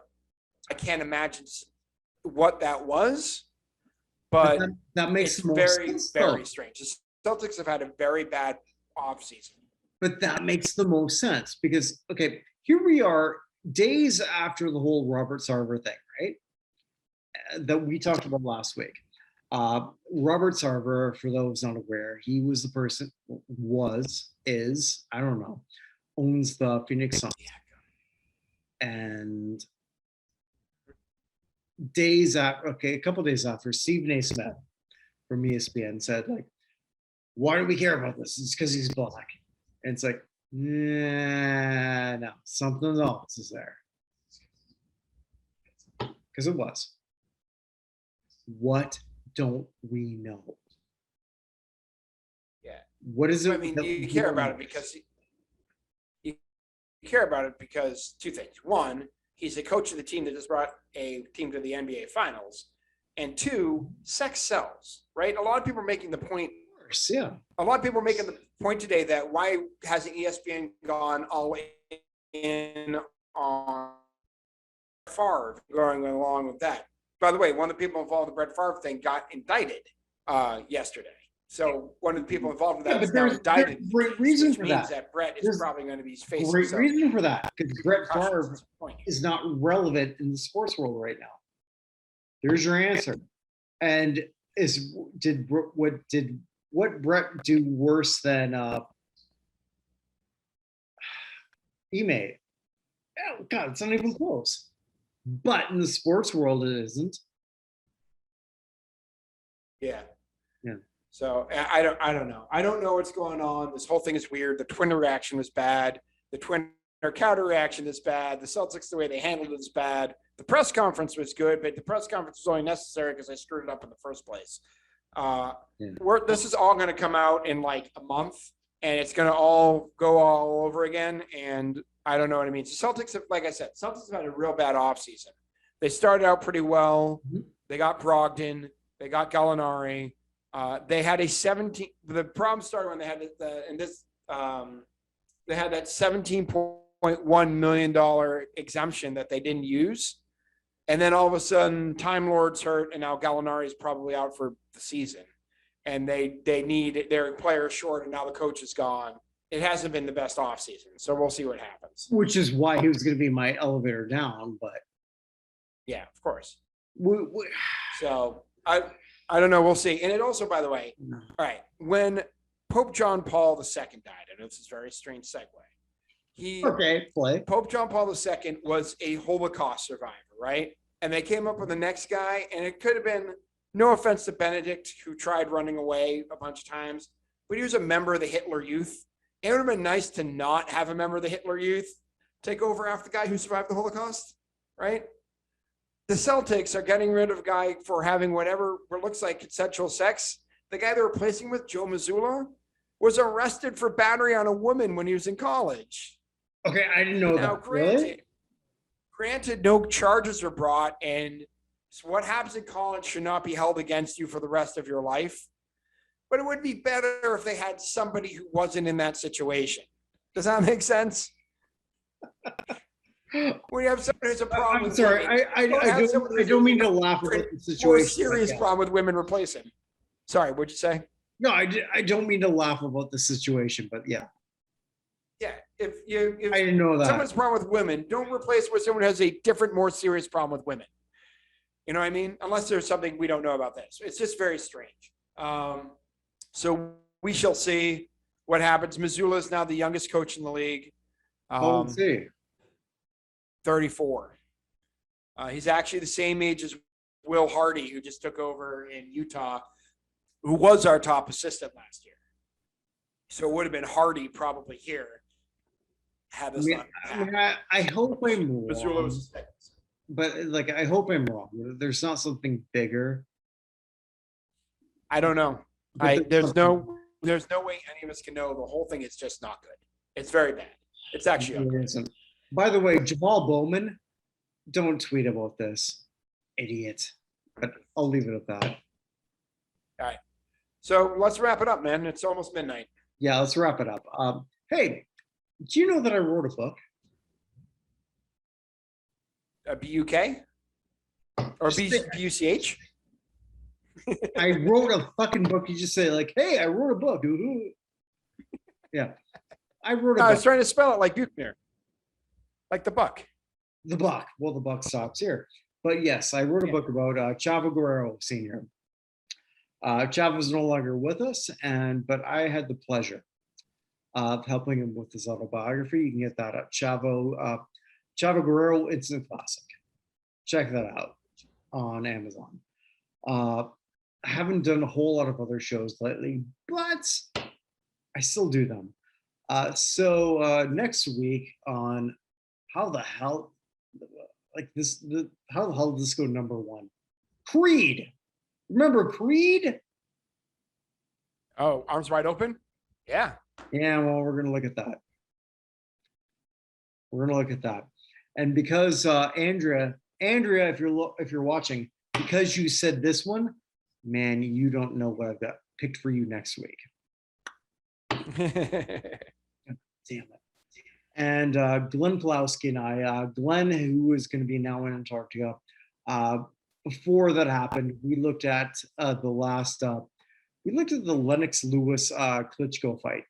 can't imagine what that was, but that makes it's very, very strange. The Celtics have had a very bad offseason. But that makes the most sense because, okay, here we are days after the whole Robert Sarver thing, right? That we talked about last week. Robert Sarver, for those not aware, he was the person, I don't know, owns the Phoenix Suns. And days after, okay, a couple days after, Stephen A. Smith from ESPN said, like, why do we care about this? It's because he's black. And it's like, nah, no, something else is there. Because it was. What don't we know? Yeah. What is it? I mean, you care about it because you care about it because two things. One, he's a coach of the team that just brought a team to the NBA Finals, and two, sex sells. Right? A lot of people are making the point. Of course, yeah. A lot of people are making the point today that why hasn't ESPN gone all the way in on Favre going along with that? By the way, one of the people involved in the Brett Favre thing got indicted yesterday. So one of the people involved in that is now indicted. There's great reason for means that. Brett is There's probably going to be facing great some reason for that, because Brett Favre point. is not relevant in the sports world right now. There's your answer. And what Brett do worse than Ime? Oh God, it's not even close. But in the sports world, it isn't. Yeah. Yeah. So I don't know. I don't know what's going on. This whole thing is weird. The Twitter reaction was bad. The Twitter counter reaction is bad. The Celtics, the way they handled it is bad. The press conference was good, but the press conference was only necessary because I screwed it up in the first place. This is all going to come out in like a month, and it's going to all go all over again. And I don't know what it means. The Celtics, like I said, Celtics have had a real bad offseason. They started out pretty well. Mm-hmm. They got Brogdon. They got Gallinari. They had a 17. The problem started when they had they had that $17.1 million exemption that they didn't use. And then all of a sudden, Time Lord's hurt, and now Gallinari is probably out for the season. And they need their players short, and now the coach is gone. It hasn't been the best offseason, so we'll see what happens. Which is why he was going to be my elevator down, but yeah, of course. So I don't know. We'll see. And it also, by the way, all right, when Pope John Paul II died, I know this is a very strange segue. Pope John Paul II was a Holocaust survivor, right? And they came up with the next guy, and it could have been, no offense to Benedict, who tried running away a bunch of times, but he was a member of the Hitler Youth. It would have been nice to not have a member of the Hitler Youth take over after the guy who survived the Holocaust, right? The Celtics are getting rid of a guy for having whatever looks like consensual sex. The guy they're replacing with, Joe Mazzulla, was arrested for battery on a woman when he was in college. Okay, I didn't know that. Granted, no charges were brought, and so what happens in college should not be held against you for the rest of your life. But it would be better if they had somebody who wasn't in that situation. Does that make sense? When you have somebody who's a problem with sorry, women, I don't mean to laugh about the situation. More serious problem with women replacing. Sorry, what'd you say? No, I don't mean to laugh about the situation, but yeah. Yeah, if I didn't know that. Someone's problem with women, don't replace with someone who has a different, more serious problem with women. You know what I mean? Unless there's something we don't know about this. It's just very strange. So we shall see what happens. Mazzulla is now the youngest coach in the league. Let's see. 34. He's actually the same age as Will Hardy, who just took over in Utah, who was our top assistant last year. So it would have been Hardy probably here. I hope I'm wrong. But like, I hope I'm wrong. There's not something bigger. I don't know. There's no way any of us can know. The whole thing is just not good. It's very bad. It's actually ugly. By the way, Jamal Bowman, don't tweet about this, idiot. But I'll leave it at that. All right. So let's wrap it up, man. It's almost midnight. Yeah, let's wrap it up. Hey, do you know that I wrote a book? A BUK? Or BUCH? I wrote a fucking book. You just say like, hey, I wrote a book. Yeah. I wrote a book. I was trying to spell it like Buchner. Like the buck. The buck. Well, the buck stops here. But yes, I wrote a book about Chavo Guerrero Sr. Chavo's no longer with us, but I had the pleasure of helping him with his autobiography. You can get that at Chavo Guerrero Instant Classic. Check that out. on Amazon. I haven't done a whole lot of other shows lately, but I still do them. So next week on how the hell, how the hell did this go number one? Creed. Remember Creed? Oh, arms wide open. Yeah. Yeah, well, we're gonna look at that. We're gonna look at that. And because Andrea, if you're watching, because you said this one, man, you don't know what I've got picked for you next week. Damn it. And Glenn Pulowski and I, Glenn, who is going to be now in Antarctica, before that happened, we looked at the Lennox Lewis Klitschko fight.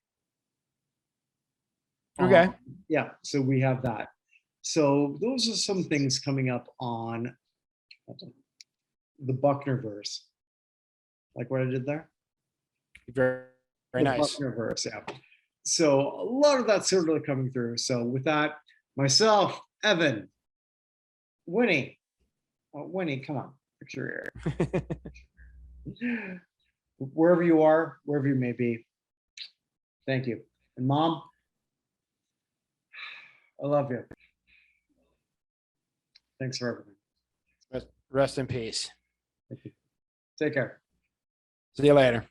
Okay. Yeah, so we have that. So those are some things coming up on the Buchner verse. Like what I did there? Very, very The nice. Buchner verse, yeah. So a lot of that's certainly coming through. So with that, myself, Evan, Winnie, Winnie, come on, picture here. Wherever you are, wherever you may be, thank you. And Mom, I love you. Thanks for everything. Rest in peace. Thank you. Take care. See you later.